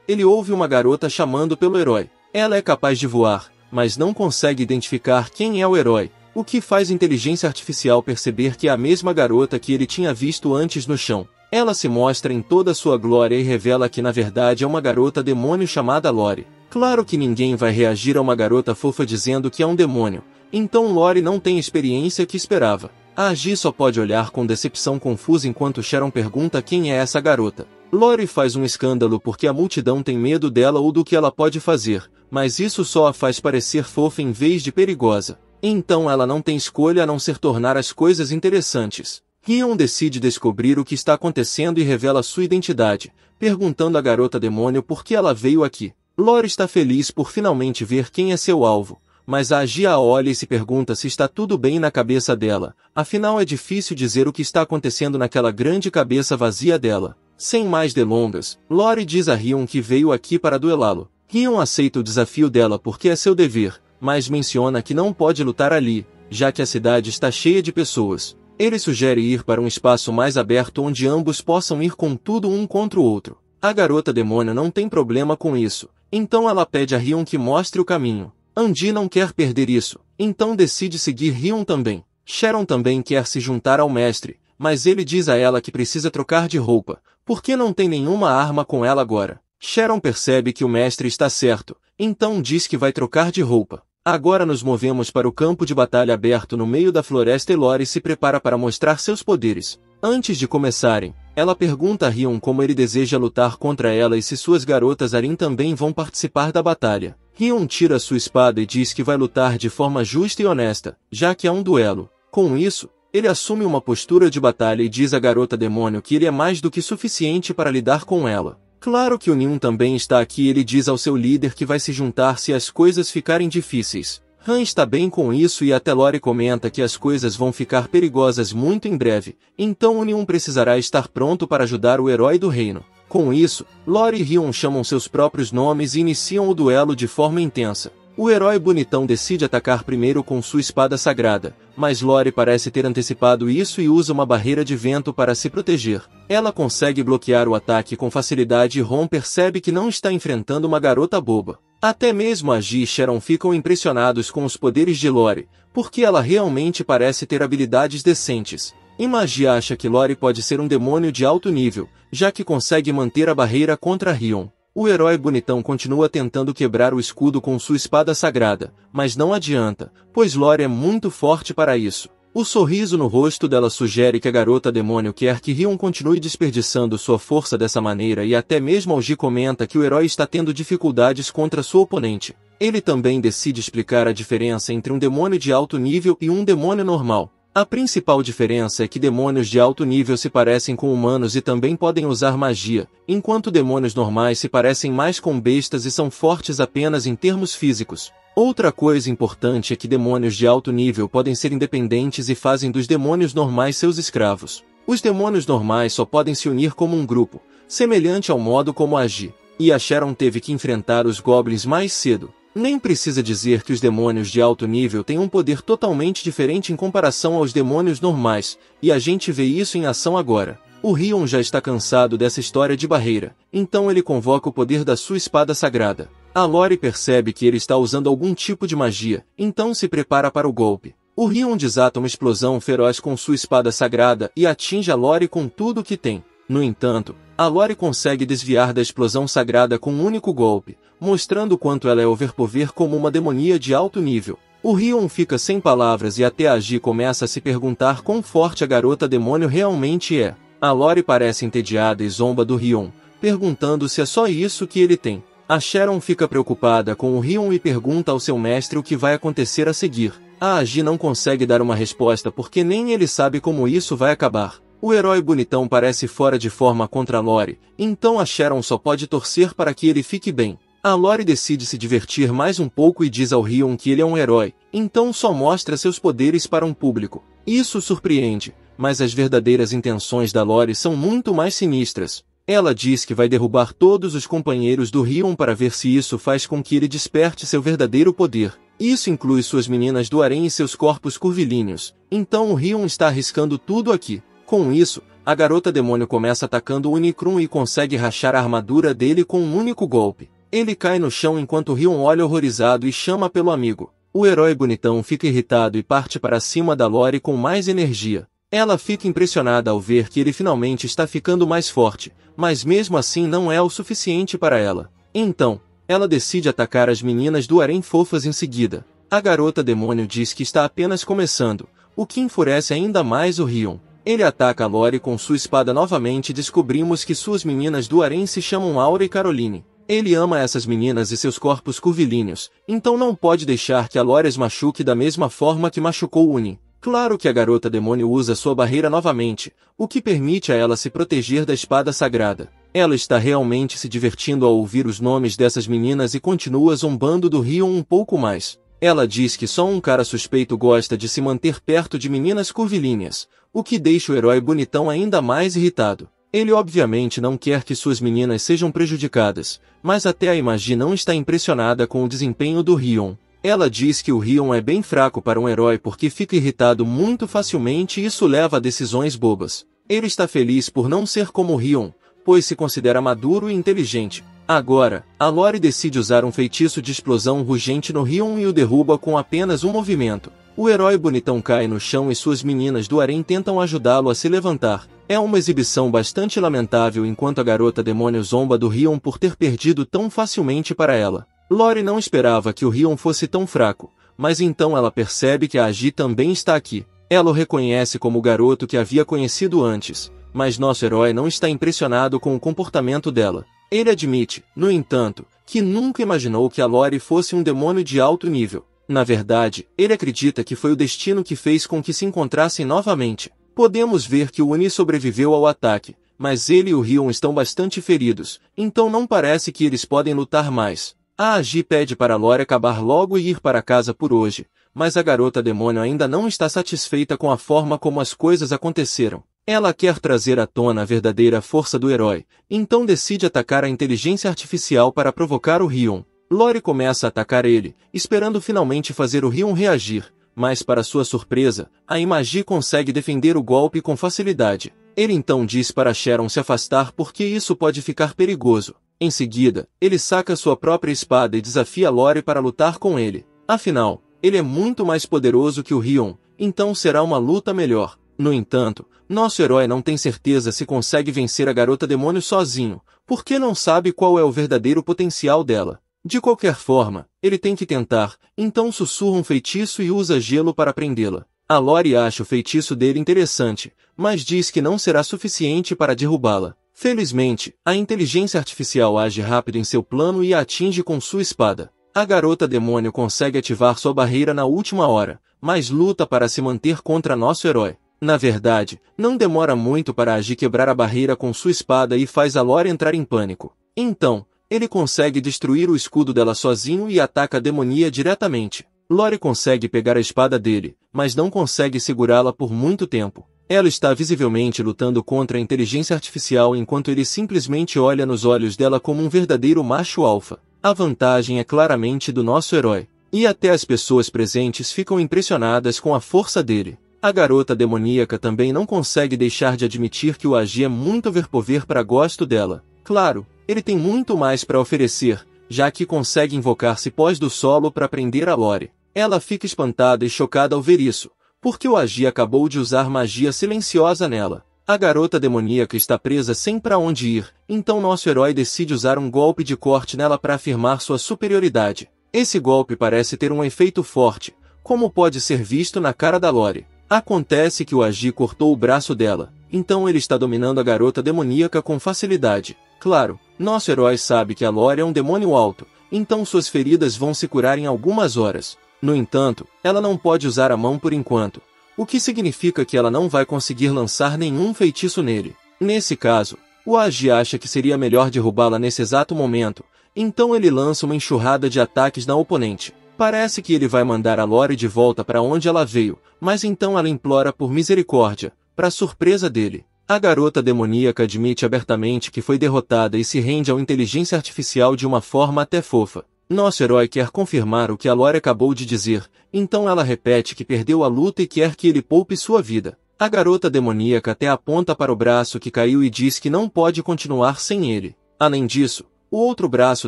ele ouve uma garota chamando pelo herói. Ela é capaz de voar, mas não consegue identificar quem é o herói, o que faz a inteligência artificial perceber que é a mesma garota que ele tinha visto antes no chão. Ela se mostra em toda sua glória e revela que na verdade é uma garota demônio chamada Lori. Claro que ninguém vai reagir a uma garota fofa dizendo que é um demônio, então Lori não tem a experiência que esperava. A Agi só pode olhar com decepção confusa enquanto Sharon pergunta quem é essa garota. Lori faz um escândalo porque a multidão tem medo dela ou do que ela pode fazer, mas isso só a faz parecer fofa em vez de perigosa. Então ela não tem escolha a não ser tornar as coisas interessantes. Rion decide descobrir o que está acontecendo e revela sua identidade, perguntando à garota demônio por que ela veio aqui. Lori está feliz por finalmente ver quem é seu alvo, mas a Agi a olha e se pergunta se está tudo bem na cabeça dela, afinal é difícil dizer o que está acontecendo naquela grande cabeça vazia dela. Sem mais delongas, Lori diz a Rion que veio aqui para duelá-lo. Rion aceita o desafio dela porque é seu dever, mas menciona que não pode lutar ali, já que a cidade está cheia de pessoas. Ele sugere ir para um espaço mais aberto onde ambos possam ir com tudo um contra o outro. A garota demônio não tem problema com isso, então ela pede a Rion que mostre o caminho. Andy não quer perder isso, então decide seguir Rion também. Sharon também quer se juntar ao mestre, mas ele diz a ela que precisa trocar de roupa, porque não tem nenhuma arma com ela agora. Sharon percebe que o mestre está certo, então diz que vai trocar de roupa. Agora nos movemos para o campo de batalha aberto no meio da floresta e Lori se prepara para mostrar seus poderes. Antes de começarem, ela pergunta a Rion como ele deseja lutar contra ela e se suas garotas Arin também vão participar da batalha. Rion tira sua espada e diz que vai lutar de forma justa e honesta, já que é um duelo. Com isso, ele assume uma postura de batalha e diz à garota demônio que ele é mais do que suficiente para lidar com ela. Claro que o Neon também está aqui e ele diz ao seu líder que vai se juntar se as coisas ficarem difíceis. Han está bem com isso e até Lori comenta que as coisas vão ficar perigosas muito em breve, então o Neon precisará estar pronto para ajudar o herói do reino. Com isso, Lori e Rion chamam seus próprios nomes e iniciam o duelo de forma intensa. O herói bonitão decide atacar primeiro com sua espada sagrada, mas Lori parece ter antecipado isso e usa uma barreira de vento para se proteger. Ela consegue bloquear o ataque com facilidade e Ron percebe que não está enfrentando uma garota boba. Até mesmo Agi e Sharon ficam impressionados com os poderes de Lori, porque ela realmente parece ter habilidades decentes. Imagi acha que Lori pode ser um demônio de alto nível, já que consegue manter a barreira contra Rion. O herói bonitão continua tentando quebrar o escudo com sua espada sagrada, mas não adianta, pois Lori é muito forte para isso. O sorriso no rosto dela sugere que a garota demônio quer que Rion continue desperdiçando sua força dessa maneira e até mesmo Algi comenta que o herói está tendo dificuldades contra sua oponente. Ele também decide explicar a diferença entre um demônio de alto nível e um demônio normal. A principal diferença é que demônios de alto nível se parecem com humanos e também podem usar magia, enquanto demônios normais se parecem mais com bestas e são fortes apenas em termos físicos. Outra coisa importante é que demônios de alto nível podem ser independentes e fazem dos demônios normais seus escravos. Os demônios normais só podem se unir como um grupo, semelhante ao modo como Agi e a Sharon teve que enfrentar os goblins mais cedo. Nem precisa dizer que os demônios de alto nível têm um poder totalmente diferente em comparação aos demônios normais, e a gente vê isso em ação agora. O Rion já está cansado dessa história de barreira, então ele convoca o poder da sua espada sagrada. A Lori percebe que ele está usando algum tipo de magia, então se prepara para o golpe. O Rion desata uma explosão feroz com sua espada sagrada e atinge a Lori com tudo o que tem. No entanto, a Lori consegue desviar da explosão sagrada com um único golpe, mostrando o quanto ela é overpower como uma demonia de alto nível. O Rion fica sem palavras e até Agi começa a se perguntar quão forte a garota demônio realmente é. A Lori parece entediada e zomba do Rion, perguntando se é só isso que ele tem. A Sharon fica preocupada com o Rion e pergunta ao seu mestre o que vai acontecer a seguir. A Agi não consegue dar uma resposta porque nem ele sabe como isso vai acabar. O herói bonitão parece fora de forma contra Lori, então a Sharon só pode torcer para que ele fique bem. A Lori decide se divertir mais um pouco e diz ao Rion que ele é um herói, então só mostra seus poderes para um público. Isso surpreende, mas as verdadeiras intenções da Lori são muito mais sinistras. Ela diz que vai derrubar todos os companheiros do Rion para ver se isso faz com que ele desperte seu verdadeiro poder. Isso inclui suas meninas do harém e seus corpos curvilíneos. Então o Rion está arriscando tudo aqui. Com isso, a garota demônio começa atacando o Unicron e consegue rachar a armadura dele com um único golpe. Ele cai no chão enquanto Rion olha horrorizado e chama pelo amigo. O herói bonitão fica irritado e parte para cima da Lori com mais energia. Ela fica impressionada ao ver que ele finalmente está ficando mais forte, mas mesmo assim não é o suficiente para ela. Então, ela decide atacar as meninas do harém fofas em seguida. A garota demônio diz que está apenas começando, o que enfurece ainda mais o Rion. Ele ataca a Lori com sua espada novamente e descobrimos que suas meninas do harém se chamam Aura e Caroline. Ele ama essas meninas e seus corpos curvilíneos, então não pode deixar que a Lori as machuque da mesma forma que machucou Uni. Claro que a garota demônio usa sua barreira novamente, o que permite a ela se proteger da espada sagrada. Ela está realmente se divertindo ao ouvir os nomes dessas meninas e continua zombando do Rion um pouco mais. Ela diz que só um cara suspeito gosta de se manter perto de meninas curvilíneas, o que deixa o herói bonitão ainda mais irritado. Ele obviamente não quer que suas meninas sejam prejudicadas, mas até a Imagi não está impressionada com o desempenho do Rion. Ela diz que o Rion é bem fraco para um herói porque fica irritado muito facilmente e isso leva a decisões bobas. Ele está feliz por não ser como o Rion, pois se considera maduro e inteligente. Agora, a Lori decide usar um feitiço de explosão rugente no Rion e o derruba com apenas um movimento. O herói bonitão cai no chão e suas meninas do harém tentam ajudá-lo a se levantar. É uma exibição bastante lamentável enquanto a garota demônio zomba do Rion por ter perdido tão facilmente para ela. Lori não esperava que o Rion fosse tão fraco, mas então ela percebe que a Agi também está aqui. Ela o reconhece como o garoto que havia conhecido antes, mas nosso herói não está impressionado com o comportamento dela. Ele admite, no entanto, que nunca imaginou que a Lori fosse um demônio de alto nível. Na verdade, ele acredita que foi o destino que fez com que se encontrassem novamente. Podemos ver que o Uni sobreviveu ao ataque, mas ele e o Rion estão bastante feridos, então não parece que eles podem lutar mais. A Agi pede para Lori acabar logo e ir para casa por hoje, mas a garota demônio ainda não está satisfeita com a forma como as coisas aconteceram. Ela quer trazer à tona a verdadeira força do herói, então decide atacar a inteligência artificial para provocar o Rion. Lori começa a atacar ele, esperando finalmente fazer o Rion reagir, mas para sua surpresa, a Imagi consegue defender o golpe com facilidade. Ele então diz para Sharon se afastar porque isso pode ficar perigoso. Em seguida, ele saca sua própria espada e desafia Lori para lutar com ele. Afinal, ele é muito mais poderoso que o Rion, então será uma luta melhor. No entanto, nosso herói não tem certeza se consegue vencer a garota demônio sozinho, porque não sabe qual é o verdadeiro potencial dela. De qualquer forma, ele tem que tentar, então sussurra um feitiço e usa gelo para prendê-la. A Lori acha o feitiço dele interessante, mas diz que não será suficiente para derrubá-la. Felizmente, a inteligência artificial age rápido em seu plano e a atinge com sua espada. A garota demônio consegue ativar sua barreira na última hora, mas luta para se manter contra nosso herói. Na verdade, não demora muito para Agi quebrar a barreira com sua espada e faz a Lori entrar em pânico. Então, ele consegue destruir o escudo dela sozinho e ataca a demonia diretamente. Lori consegue pegar a espada dele, mas não consegue segurá-la por muito tempo. Ela está visivelmente lutando contra a inteligência artificial enquanto ele simplesmente olha nos olhos dela como um verdadeiro macho alfa. A vantagem é claramente do nosso herói. E até as pessoas presentes ficam impressionadas com a força dele. A garota demoníaca também não consegue deixar de admitir que o Agi é muito overpower para gosto dela. Claro, ele tem muito mais para oferecer, já que consegue invocar cipós do solo para prender a Lori. Ela fica espantada e chocada ao ver isso, porque o Agi acabou de usar magia silenciosa nela. A garota demoníaca está presa sem para onde ir, então nosso herói decide usar um golpe de corte nela para afirmar sua superioridade. Esse golpe parece ter um efeito forte, como pode ser visto na cara da Lori. Acontece que o Agi cortou o braço dela, então ele está dominando a garota demoníaca com facilidade. Claro, nosso herói sabe que a Lori é um demônio alto, então suas feridas vão se curar em algumas horas. No entanto, ela não pode usar a mão por enquanto, o que significa que ela não vai conseguir lançar nenhum feitiço nele. Nesse caso, o Agi acha que seria melhor derrubá-la nesse exato momento, então ele lança uma enxurrada de ataques na oponente. Parece que ele vai mandar a Lori de volta para onde ela veio, mas então ela implora por misericórdia, para surpresa dele. A garota demoníaca admite abertamente que foi derrotada e se rende à inteligência artificial de uma forma até fofa. Nosso herói quer confirmar o que a Lore acabou de dizer, então ela repete que perdeu a luta e quer que ele poupe sua vida. A garota demoníaca até aponta para o braço que caiu e diz que não pode continuar sem ele. Além disso, o outro braço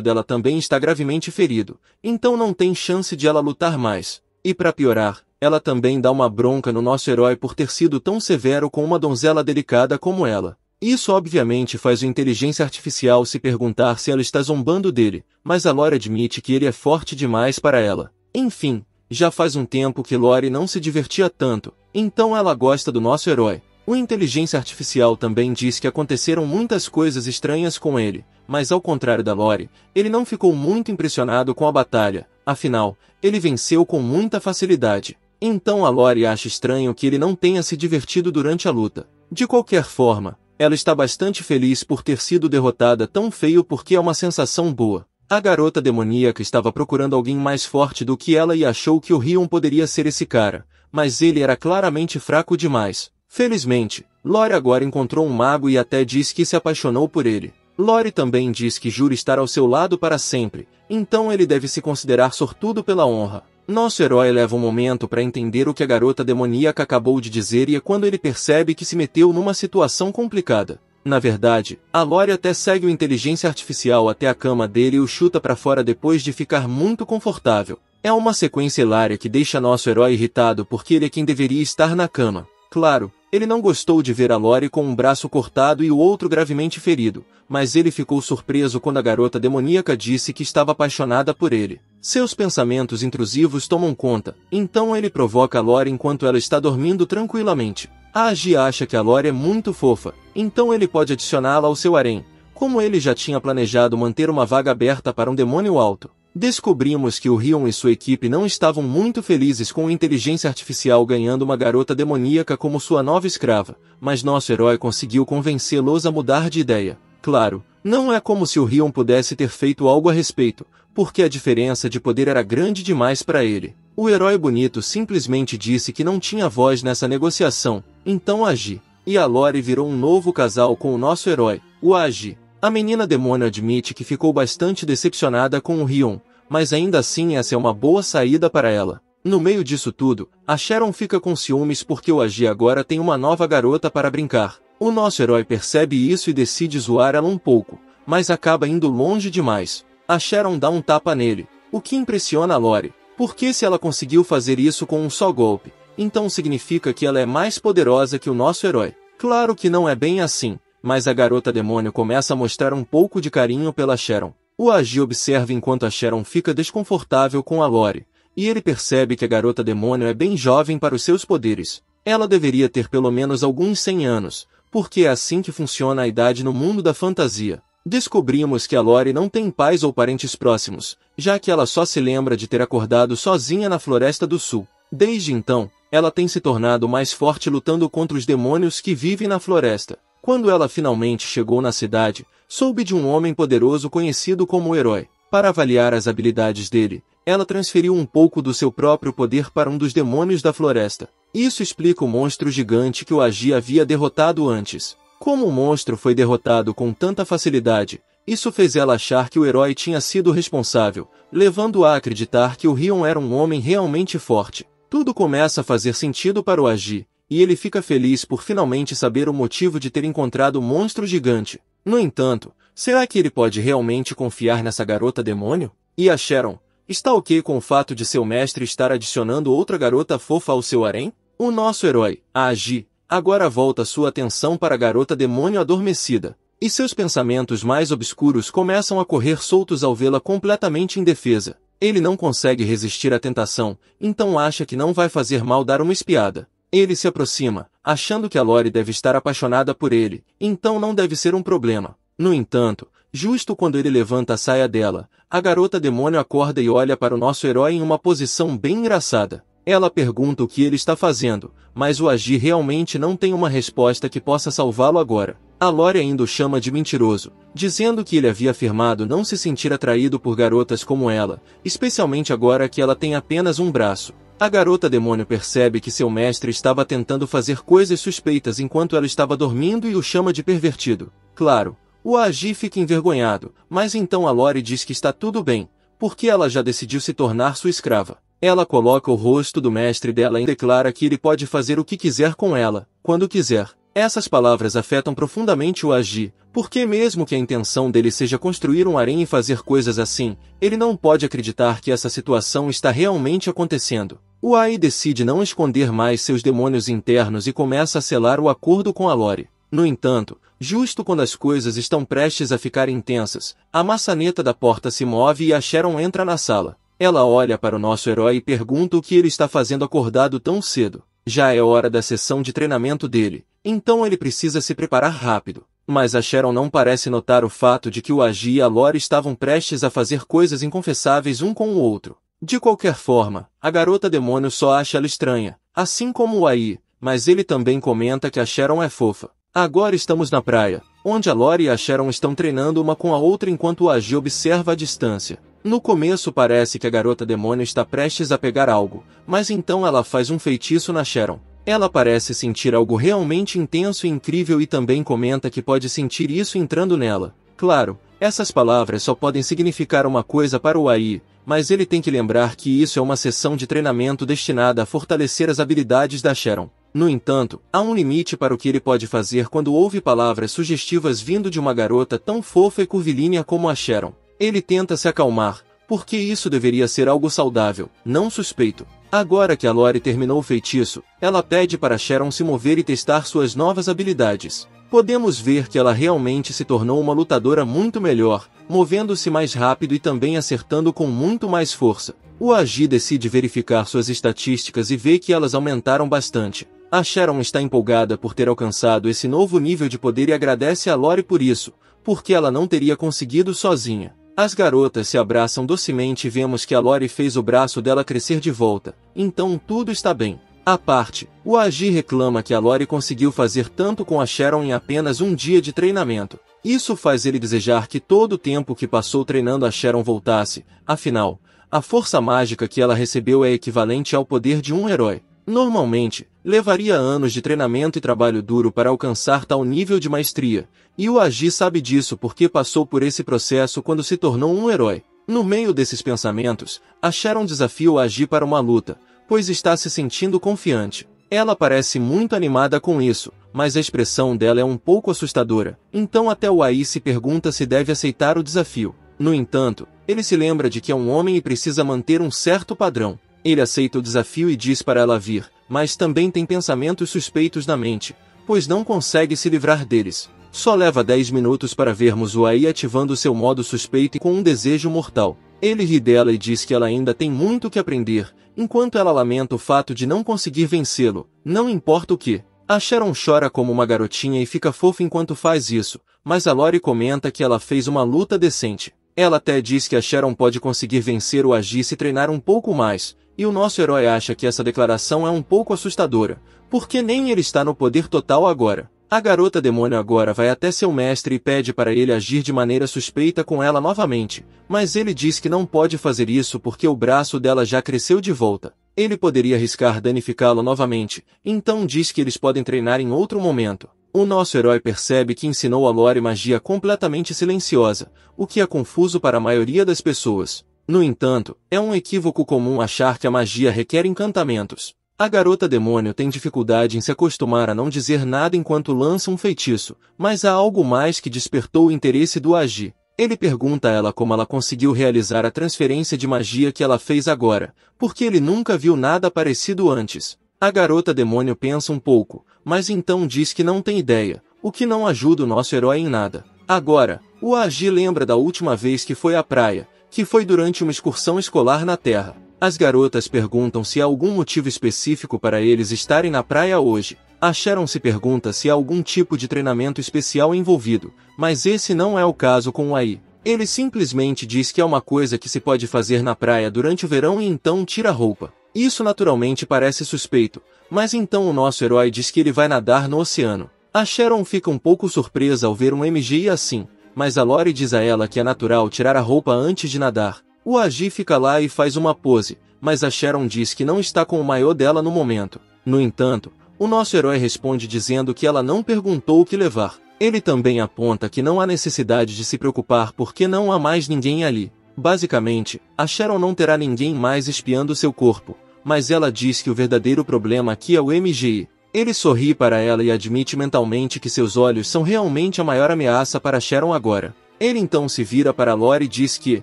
dela também está gravemente ferido, então não tem chance de ela lutar mais. E para piorar, ela também dá uma bronca no nosso herói por ter sido tão severo com uma donzela delicada como ela. Isso obviamente faz o inteligência artificial se perguntar se ela está zombando dele, mas a Lore admite que ele é forte demais para ela. Enfim, já faz um tempo que Lore não se divertia tanto, então ela gosta do nosso herói. O inteligência artificial também diz que aconteceram muitas coisas estranhas com ele, mas ao contrário da Lore, ele não ficou muito impressionado com a batalha, afinal, ele venceu com muita facilidade. Então a Lore acha estranho que ele não tenha se divertido durante a luta. De qualquer forma, ela está bastante feliz por ter sido derrotada tão feio porque é uma sensação boa. A garota demoníaca estava procurando alguém mais forte do que ela e achou que o Rion poderia ser esse cara, mas ele era claramente fraco demais. Felizmente, Lore agora encontrou um mago e até diz que se apaixonou por ele. Lore também diz que jura estar ao seu lado para sempre, então ele deve se considerar sortudo pela honra. Nosso herói leva um momento para entender o que a garota demoníaca acabou de dizer e é quando ele percebe que se meteu numa situação complicada. Na verdade, a Lore até segue o inteligência artificial até a cama dele e o chuta para fora depois de ficar muito confortável. É uma sequência hilária que deixa nosso herói irritado porque ele é quem deveria estar na cama. Claro, ele não gostou de ver a Lore com um braço cortado e o outro gravemente ferido, mas ele ficou surpreso quando a garota demoníaca disse que estava apaixonada por ele. Seus pensamentos intrusivos tomam conta, então ele provoca a Lore enquanto ela está dormindo tranquilamente. A Agi acha que a Lore é muito fofa, então ele pode adicioná-la ao seu harém, como ele já tinha planejado manter uma vaga aberta para um demônio alto. Descobrimos que o Rion e sua equipe não estavam muito felizes com a inteligência artificial ganhando uma garota demoníaca como sua nova escrava, mas nosso herói conseguiu convencê-los a mudar de ideia. Claro, não é como se o Rion pudesse ter feito algo a respeito, porque a diferença de poder era grande demais para ele. O herói bonito simplesmente disse que não tinha voz nessa negociação, então Agi e a Lore virou um novo casal com o nosso herói, o Agi. A menina demônio admite que ficou bastante decepcionada com o Rion, mas ainda assim essa é uma boa saída para ela. No meio disso tudo, a Sharon fica com ciúmes porque o Agi agora tem uma nova garota para brincar. O nosso herói percebe isso e decide zoar ela um pouco, mas acaba indo longe demais. A Sharon dá um tapa nele, o que impressiona a Lore, porque se ela conseguiu fazer isso com um só golpe, então significa que ela é mais poderosa que o nosso herói. Claro que não é bem assim. Mas a garota demônio começa a mostrar um pouco de carinho pela Sharon. O Agi observa enquanto a Sharon fica desconfortável com a Lore, e ele percebe que a garota demônio é bem jovem para os seus poderes. Ela deveria ter pelo menos alguns 100 anos, porque é assim que funciona a idade no mundo da fantasia. Descobrimos que a Lore não tem pais ou parentes próximos, já que ela só se lembra de ter acordado sozinha na Floresta do Sul. Desde então, ela tem se tornado mais forte lutando contra os demônios que vivem na floresta. Quando ela finalmente chegou na cidade, soube de um homem poderoso conhecido como o Herói. Para avaliar as habilidades dele, ela transferiu um pouco do seu próprio poder para um dos demônios da floresta. Isso explica o monstro gigante que o Agi havia derrotado antes. Como o monstro foi derrotado com tanta facilidade, isso fez ela achar que o Herói tinha sido responsável, levando-a a acreditar que o Rion era um homem realmente forte. Tudo começa a fazer sentido para o Agi, e ele fica feliz por finalmente saber o motivo de ter encontrado o monstro gigante. No entanto, será que ele pode realmente confiar nessa garota demônio? E a Sharon, está ok com o fato de seu mestre estar adicionando outra garota fofa ao seu harém? O nosso herói, a Agi, agora volta sua atenção para a garota demônio adormecida, e seus pensamentos mais obscuros começam a correr soltos ao vê-la completamente indefesa. Ele não consegue resistir à tentação, então acha que não vai fazer mal dar uma espiada. Ele se aproxima, achando que a Lore deve estar apaixonada por ele, então não deve ser um problema. No entanto, justo quando ele levanta a saia dela, a garota demônio acorda e olha para o nosso herói em uma posição bem engraçada. Ela pergunta o que ele está fazendo, mas o Agi realmente não tem uma resposta que possa salvá-lo agora. A Lore ainda o chama de mentiroso, dizendo que ele havia afirmado não se sentir atraído por garotas como ela, especialmente agora que ela tem apenas um braço. A garota demônio percebe que seu mestre estava tentando fazer coisas suspeitas enquanto ela estava dormindo e o chama de pervertido. Claro, o Agi fica envergonhado, mas então a Lori diz que está tudo bem, porque ela já decidiu se tornar sua escrava. Ela coloca o rosto do mestre dela e declara que ele pode fazer o que quiser com ela, quando quiser. Essas palavras afetam profundamente o Agi, porque mesmo que a intenção dele seja construir um harém e fazer coisas assim, ele não pode acreditar que essa situação está realmente acontecendo. O Ai decide não esconder mais seus demônios internos e começa a selar o acordo com a Lori. No entanto, justo quando as coisas estão prestes a ficar intensas, a maçaneta da porta se move e a Sharon entra na sala. Ela olha para o nosso herói e pergunta o que ele está fazendo acordado tão cedo. Já é hora da sessão de treinamento dele, então ele precisa se preparar rápido. Mas a Sharon não parece notar o fato de que o Agi e a Lori estavam prestes a fazer coisas inconfessáveis um com o outro. De qualquer forma, a garota demônio só acha ela estranha, assim como o Ai, mas ele também comenta que a Sharon é fofa. Agora estamos na praia, onde a Lori e a Sharon estão treinando uma com a outra enquanto o Agi observa a distância. No começo parece que a garota demônio está prestes a pegar algo, mas então ela faz um feitiço na Sharon. Ela parece sentir algo realmente intenso e incrível e também comenta que pode sentir isso entrando nela. Claro, essas palavras só podem significar uma coisa para o Ai, mas ele tem que lembrar que isso é uma sessão de treinamento destinada a fortalecer as habilidades da Sharon. No entanto, há um limite para o que ele pode fazer quando ouve palavras sugestivas vindo de uma garota tão fofa e curvilínea como a Sharon. Ele tenta se acalmar, porque isso deveria ser algo saudável, não suspeito. Agora que a Lori terminou o feitiço, ela pede para Sharon se mover e testar suas novas habilidades. Podemos ver que ela realmente se tornou uma lutadora muito melhor, movendo-se mais rápido e também acertando com muito mais força. O Agi decide verificar suas estatísticas e vê que elas aumentaram bastante. A Sharon está empolgada por ter alcançado esse novo nível de poder e agradece a Lori por isso, porque ela não teria conseguido sozinha. As garotas se abraçam docemente e vemos que a Lori fez o braço dela crescer de volta, então tudo está bem. À parte, o Agi reclama que a Lori conseguiu fazer tanto com a Sharon em apenas um dia de treinamento. Isso faz ele desejar que todo o tempo que passou treinando a Sharon voltasse, afinal, a força mágica que ela recebeu é equivalente ao poder de um herói. Normalmente, levaria anos de treinamento e trabalho duro para alcançar tal nível de maestria, e o Agi sabe disso porque passou por esse processo quando se tornou um herói. No meio desses pensamentos, a Sharon desafia o Agi para uma luta, pois está se sentindo confiante. Ela parece muito animada com isso, mas a expressão dela é um pouco assustadora, então até o Ai se pergunta se deve aceitar o desafio. No entanto, ele se lembra de que é um homem e precisa manter um certo padrão. Ele aceita o desafio e diz para ela vir, mas também tem pensamentos suspeitos na mente, pois não consegue se livrar deles. Só leva 10 minutos para vermos o Ai ativando seu modo suspeito e com um desejo mortal. Ele ri dela e diz que ela ainda tem muito que aprender, enquanto ela lamenta o fato de não conseguir vencê-lo, não importa o que. A Sharon chora como uma garotinha e fica fofa enquanto faz isso, mas a Lori comenta que ela fez uma luta decente. Ela até diz que a Sharon pode conseguir vencer o Agi se treinar um pouco mais, e o nosso herói acha que essa declaração é um pouco assustadora, porque nem ele está no poder total agora. A garota demônio agora vai até seu mestre e pede para ele agir de maneira suspeita com ela novamente, mas ele diz que não pode fazer isso porque o braço dela já cresceu de volta. Ele poderia arriscar danificá-lo novamente, então diz que eles podem treinar em outro momento. O nosso herói percebe que ensinou a Lori magia completamente silenciosa, o que é confuso para a maioria das pessoas. No entanto, é um equívoco comum achar que a magia requer encantamentos. A garota demônio tem dificuldade em se acostumar a não dizer nada enquanto lança um feitiço, mas há algo mais que despertou o interesse do Agi. Ele pergunta a ela como ela conseguiu realizar a transferência de magia que ela fez agora, porque ele nunca viu nada parecido antes. A garota demônio pensa um pouco, mas então diz que não tem ideia, o que não ajuda o nosso herói em nada. Agora, o Agi lembra da última vez que foi à praia, que foi durante uma excursão escolar na Terra. As garotas perguntam se há algum motivo específico para eles estarem na praia hoje. A Sharon se pergunta se há algum tipo de treinamento especial envolvido, mas esse não é o caso com o Ai. Ele simplesmente diz que é uma coisa que se pode fazer na praia durante o verão e então tira a roupa. Isso naturalmente parece suspeito, mas então o nosso herói diz que ele vai nadar no oceano. A Sharon fica um pouco surpresa ao ver um MGI assim, mas a Lori diz a ela que é natural tirar a roupa antes de nadar. O Agi fica lá e faz uma pose, mas a Sharon diz que não está com o maiô dela no momento. No entanto, o nosso herói responde dizendo que ela não perguntou o que levar. Ele também aponta que não há necessidade de se preocupar porque não há mais ninguém ali. Basicamente, a Sharon não terá ninguém mais espiando seu corpo, mas ela diz que o verdadeiro problema aqui é o MGI. Ele sorri para ela e admite mentalmente que seus olhos são realmente a maior ameaça para Sharon agora. Ele então se vira para Lori e diz que,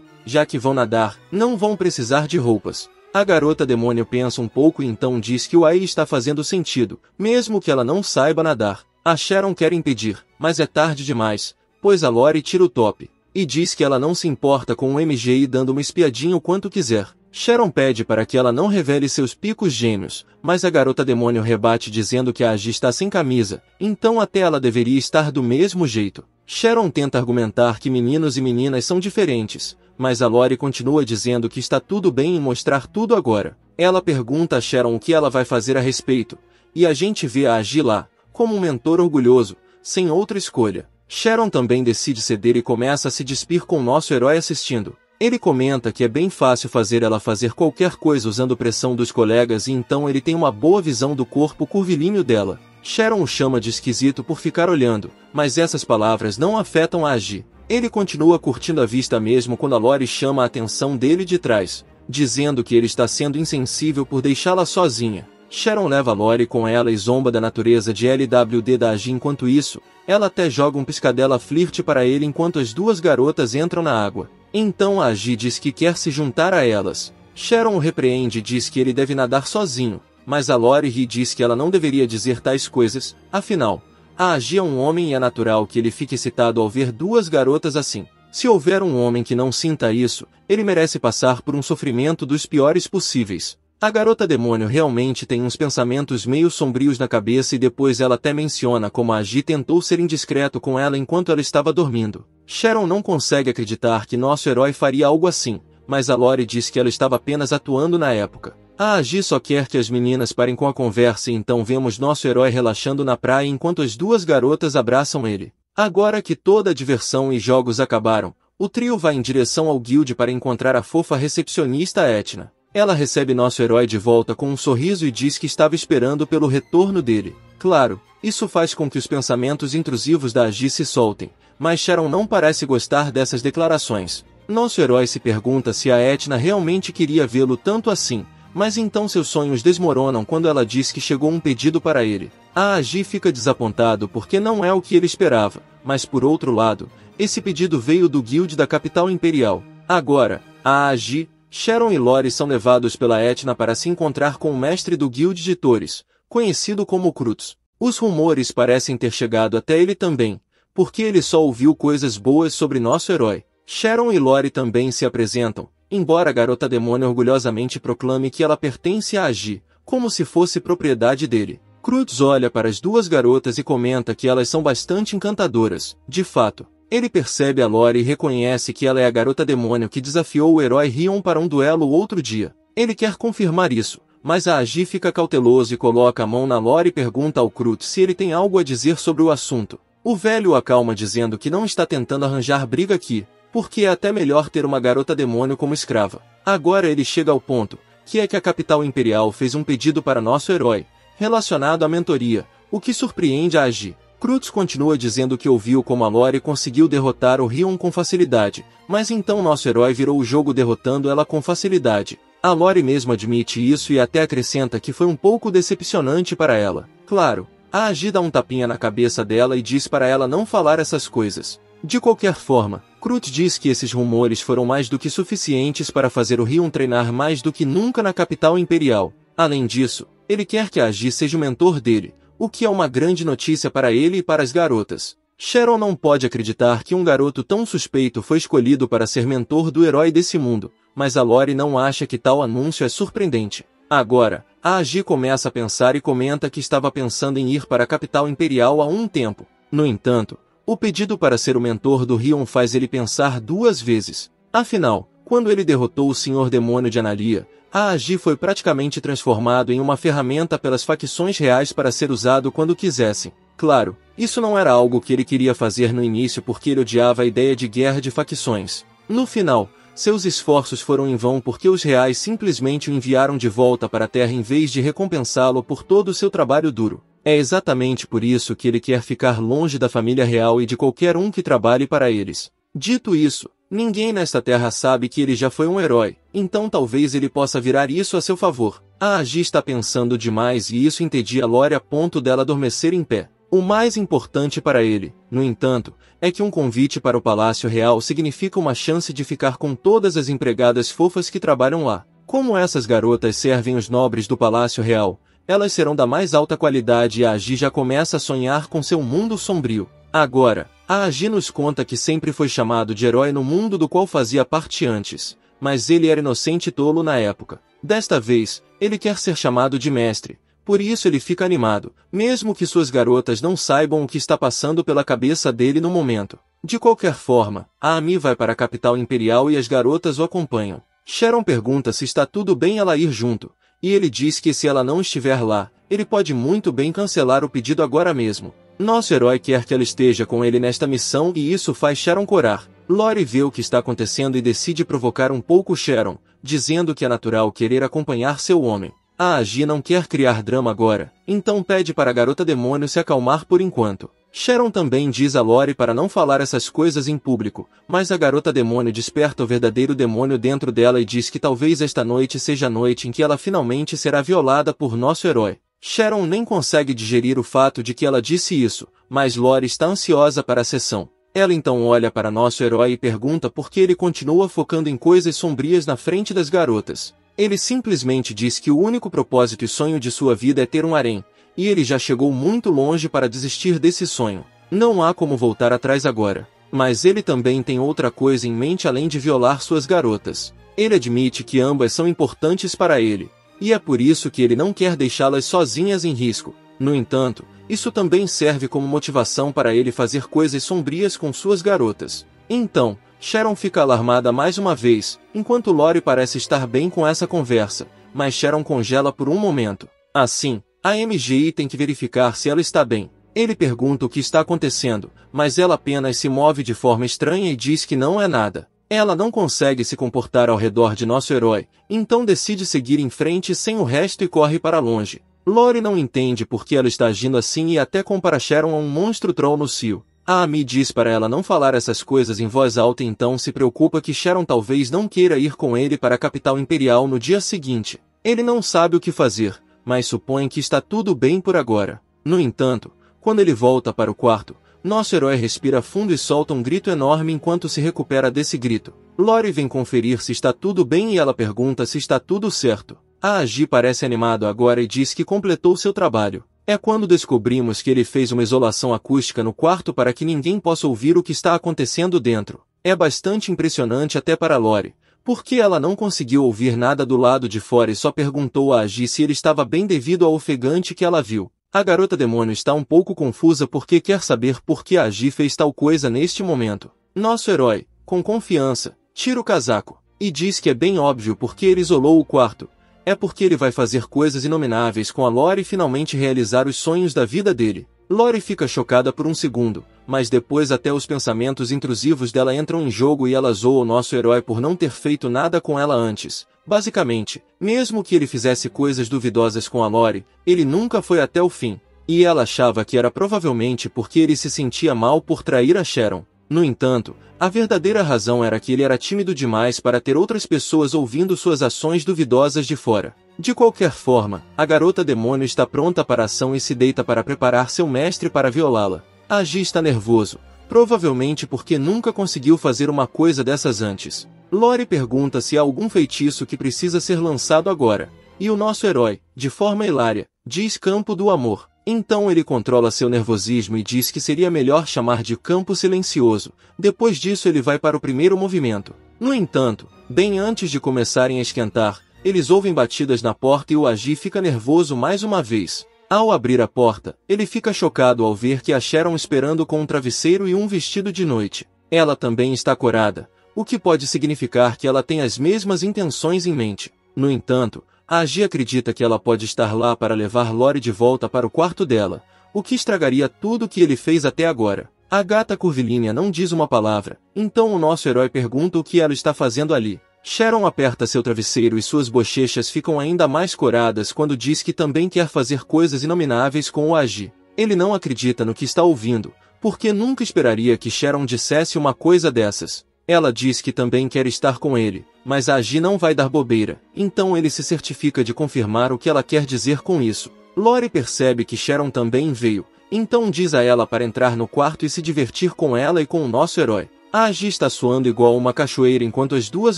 já que vão nadar, não vão precisar de roupas. A garota demônio pensa um pouco e então diz que o AI está fazendo sentido, mesmo que ela não saiba nadar. A Sharon quer impedir, mas é tarde demais, pois a Lori tira o top, e diz que ela não se importa com o MGI dando uma espiadinha o quanto quiser. Sharon pede para que ela não revele seus picos gêmeos, mas a garota demônio rebate dizendo que a Agi está sem camisa, então até ela deveria estar do mesmo jeito. Sharon tenta argumentar que meninos e meninas são diferentes, mas a Lori continua dizendo que está tudo bem em mostrar tudo agora. Ela pergunta a Sharon o que ela vai fazer a respeito, e a gente vê a Agi lá, como um mentor orgulhoso, sem outra escolha. Sharon também decide ceder e começa a se despir com nosso herói assistindo. Ele comenta que é bem fácil fazer ela fazer qualquer coisa usando pressão dos colegas e então ele tem uma boa visão do corpo curvilíneo dela. Sharon o chama de esquisito por ficar olhando, mas essas palavras não afetam a Agi. Ele continua curtindo a vista mesmo quando a Lori chama a atenção dele de trás, dizendo que ele está sendo insensível por deixá-la sozinha. Sharon leva Lori com ela e zomba da natureza de LWD da Agi. Enquanto isso, ela até joga um piscadela flerte para ele enquanto as duas garotas entram na água. Então a Agi diz que quer se juntar a elas. Sharon o repreende e diz que ele deve nadar sozinho, mas a Lori ri e diz que ela não deveria dizer tais coisas, afinal, a Agi é um homem e é natural que ele fique excitado ao ver duas garotas assim. Se houver um homem que não sinta isso, ele merece passar por um sofrimento dos piores possíveis. A garota demônio realmente tem uns pensamentos meio sombrios na cabeça e depois ela até menciona como a Agi tentou ser indiscreto com ela enquanto ela estava dormindo. Sharon não consegue acreditar que nosso herói faria algo assim, mas a Lori diz que ela estava apenas atuando na época. A Agi só quer que as meninas parem com a conversa e então vemos nosso herói relaxando na praia enquanto as duas garotas abraçam ele. Agora que toda a diversão e jogos acabaram, o trio vai em direção ao guild para encontrar a fofa recepcionista Etna. Ela recebe nosso herói de volta com um sorriso e diz que estava esperando pelo retorno dele. Claro, isso faz com que os pensamentos intrusivos da Agi se soltem, mas Sharon não parece gostar dessas declarações. Nosso herói se pergunta se a Etna realmente queria vê-lo tanto assim, mas então seus sonhos desmoronam quando ela diz que chegou um pedido para ele. A Agi fica desapontado porque não é o que ele esperava, mas por outro lado, esse pedido veio do guild da capital imperial. Agora, a Agi, Sharon e Lori são levados pela Etna para se encontrar com o mestre do guild de Tores, conhecido como Cruz. Os rumores parecem ter chegado até ele também, porque ele só ouviu coisas boas sobre nosso herói. Sharon e Lori também se apresentam, embora a garota demônio orgulhosamente proclame que ela pertence a Agi, como se fosse propriedade dele. Cruz olha para as duas garotas e comenta que elas são bastante encantadoras. De fato, ele percebe a Lori e reconhece que ela é a garota demônio que desafiou o herói Rion para um duelo outro dia. Ele quer confirmar isso, mas a Agi fica cauteloso e coloca a mão na Lori e pergunta ao Cruz se ele tem algo a dizer sobre o assunto. O velho o acalma dizendo que não está tentando arranjar briga aqui, porque é até melhor ter uma garota demônio como escrava. Agora ele chega ao ponto, que é que a capital imperial fez um pedido para nosso herói, relacionado à mentoria, o que surpreende a Agi. Cruz continua dizendo que ouviu como a Lori conseguiu derrotar o Rion com facilidade, mas então nosso herói virou o jogo derrotando ela com facilidade. A Lori mesmo admite isso e até acrescenta que foi um pouco decepcionante para ela. Claro, a Agi dá um tapinha na cabeça dela e diz para ela não falar essas coisas. De qualquer forma, Cruz diz que esses rumores foram mais do que suficientes para fazer o Rion treinar mais do que nunca na capital imperial. Além disso, ele quer que a Agi seja o mentor dele, o que é uma grande notícia para ele e para as garotas. Sharon não pode acreditar que um garoto tão suspeito foi escolhido para ser mentor do herói desse mundo, mas a Lori não acha que tal anúncio é surpreendente. Agora, a Agi começa a pensar e comenta que estava pensando em ir para a capital imperial há um tempo. No entanto, o pedido para ser o mentor do Rion faz ele pensar duas vezes. Afinal, quando ele derrotou o Senhor Demônio de Analia, a Agi foi praticamente transformado em uma ferramenta pelas facções reais para ser usado quando quisessem. Claro, isso não era algo que ele queria fazer no início porque ele odiava a ideia de guerra de facções. No final, Seus esforços foram em vão porque os reais simplesmente o enviaram de volta para a Terra em vez de recompensá-lo por todo o seu trabalho duro. É exatamente por isso que ele quer ficar longe da família real e de qualquer um que trabalhe para eles. Dito isso, ninguém nesta terra sabe que ele já foi um herói, então talvez ele possa virar isso a seu favor. A Agi está pensando demais e isso entedia Lori a ponto dela adormecer em pé. O mais importante para ele, no entanto, é que um convite para o Palácio Real significa uma chance de ficar com todas as empregadas fofas que trabalham lá. Como essas garotas servem os nobres do Palácio Real, elas serão da mais alta qualidade e a Agi já começa a sonhar com seu mundo sombrio. Agora, a Agi nos conta que sempre foi chamado de herói no mundo do qual fazia parte antes, mas ele era inocente e tolo na época. Desta vez, ele quer ser chamado de mestre, por isso ele fica animado, mesmo que suas garotas não saibam o que está passando pela cabeça dele no momento. De qualquer forma, a Amy vai para a capital imperial e as garotas o acompanham. Sharon pergunta se está tudo bem ela ir junto, e ele diz que se ela não estiver lá, ele pode muito bem cancelar o pedido agora mesmo. Nosso herói quer que ela esteja com ele nesta missão e isso faz Sharon corar. Lori vê o que está acontecendo e decide provocar um pouco Sharon, dizendo que é natural querer acompanhar seu homem. A Agi não quer criar drama agora, então pede para a garota demônio se acalmar por enquanto. Sharon também diz a Lori para não falar essas coisas em público, mas a garota demônio desperta o verdadeiro demônio dentro dela e diz que talvez esta noite seja a noite em que ela finalmente será violada por nosso herói. Sharon nem consegue digerir o fato de que ela disse isso, mas Lori está ansiosa para a sessão. Ela então olha para nosso herói e pergunta por que ele continua focando em coisas sombrias na frente das garotas. Ele simplesmente diz que o único propósito e sonho de sua vida é ter um harém, e ele já chegou muito longe para desistir desse sonho. Não há como voltar atrás agora. Mas ele também tem outra coisa em mente além de violar suas garotas. Ele admite que ambas são importantes para ele, e é por isso que ele não quer deixá-las sozinhas em risco. No entanto, isso também serve como motivação para ele fazer coisas sombrias com suas garotas. Então, Sharon fica alarmada mais uma vez, enquanto Lori parece estar bem com essa conversa, mas Sharon congela por um momento. Assim, a MGI tem que verificar se ela está bem. Ele pergunta o que está acontecendo, mas ela apenas se move de forma estranha e diz que não é nada. Ela não consegue se comportar ao redor de nosso herói, então decide seguir em frente sem o resto e corre para longe. Lori não entende por que ela está agindo assim e até compara Sharon a um monstro troll no cio. A Amy diz para ela não falar essas coisas em voz alta e então se preocupa que Sharon talvez não queira ir com ele para a capital imperial no dia seguinte. Ele não sabe o que fazer, mas supõe que está tudo bem por agora. No entanto, quando ele volta para o quarto, nosso herói respira fundo e solta um grito enorme enquanto se recupera desse grito. Lori vem conferir se está tudo bem e ela pergunta se está tudo certo. A Agi parece animado agora e diz que completou seu trabalho. É quando descobrimos que ele fez uma isolação acústica no quarto para que ninguém possa ouvir o que está acontecendo dentro. É bastante impressionante até para Lori, porque ela não conseguiu ouvir nada do lado de fora e só perguntou a Agi se ele estava bem devido ao ofegante que ela viu. A garota demônio está um pouco confusa porque quer saber por que a Agi fez tal coisa neste momento. Nosso herói, com confiança, tira o casaco, e diz que é bem óbvio porque ele isolou o quarto. É porque ele vai fazer coisas inomináveis com a Lori e finalmente realizar os sonhos da vida dele. Lori fica chocada por um segundo, mas depois até os pensamentos intrusivos dela entram em jogo e ela zoa o nosso herói por não ter feito nada com ela antes. Basicamente, mesmo que ele fizesse coisas duvidosas com a Lori, ele nunca foi até o fim. E ela achava que era provavelmente porque ele se sentia mal por trair a Sharon. No entanto, a verdadeira razão era que ele era tímido demais para ter outras pessoas ouvindo suas ações duvidosas de fora. De qualquer forma, a garota demônio está pronta para a ação e se deita para preparar seu mestre para violá-la. A Agi está nervoso, provavelmente porque nunca conseguiu fazer uma coisa dessas antes. Lori pergunta se há algum feitiço que precisa ser lançado agora, e o nosso herói, de forma hilária, diz campo do amor. Então ele controla seu nervosismo e diz que seria melhor chamar de campo silencioso. Depois disso ele vai para o primeiro movimento. No entanto, bem antes de começarem a esquentar, eles ouvem batidas na porta e o Agi fica nervoso mais uma vez. Ao abrir a porta, ele fica chocado ao ver que a Sharon esperando com um travesseiro e um vestido de noite. Ela também está corada, o que pode significar que ela tem as mesmas intenções em mente. No entanto, a Agi acredita que ela pode estar lá para levar Lori de volta para o quarto dela, o que estragaria tudo o que ele fez até agora. A gata curvilínea não diz uma palavra, então o nosso herói pergunta o que ela está fazendo ali. Sharon aperta seu travesseiro e suas bochechas ficam ainda mais coradas quando diz que também quer fazer coisas inomináveis com o Agi. Ele não acredita no que está ouvindo, porque nunca esperaria que Sharon dissesse uma coisa dessas. Ela diz que também quer estar com ele, mas a Agi não vai dar bobeira, então ele se certifica de confirmar o que ela quer dizer com isso. Lori percebe que Sharon também veio, então diz a ela para entrar no quarto e se divertir com ela e com o nosso herói. A Agi está suando igual uma cachoeira enquanto as duas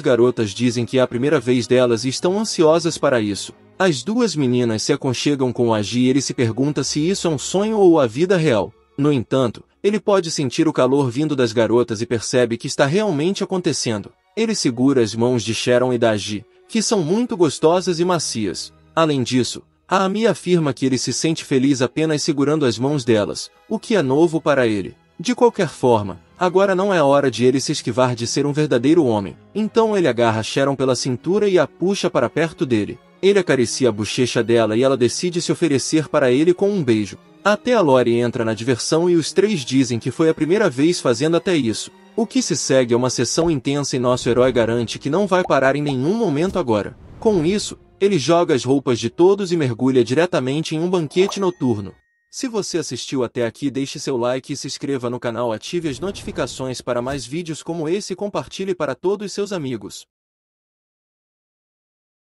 garotas dizem que é a primeira vez delas e estão ansiosas para isso. As duas meninas se aconchegam com o Agi e ele se pergunta se isso é um sonho ou a vida real. No entanto, ele pode sentir o calor vindo das garotas e percebe que está realmente acontecendo. Ele segura as mãos de Sharon e da Agi, que são muito gostosas e macias. Além disso, a Amy afirma que ele se sente feliz apenas segurando as mãos delas, o que é novo para ele. De qualquer forma, agora não é hora de ele se esquivar de ser um verdadeiro homem. Então ele agarra Sharon pela cintura e a puxa para perto dele. Ele acaricia a bochecha dela e ela decide se oferecer para ele com um beijo. Até a Lori entra na diversão e os três dizem que foi a primeira vez fazendo até isso. O que se segue é uma sessão intensa e nosso herói garante que não vai parar em nenhum momento agora. Com isso, ele joga as roupas de todos e mergulha diretamente em um banquete noturno. Se você assistiu até aqui, deixe seu like e se inscreva no canal, ative as notificações para mais vídeos como esse e compartilhe para todos seus amigos.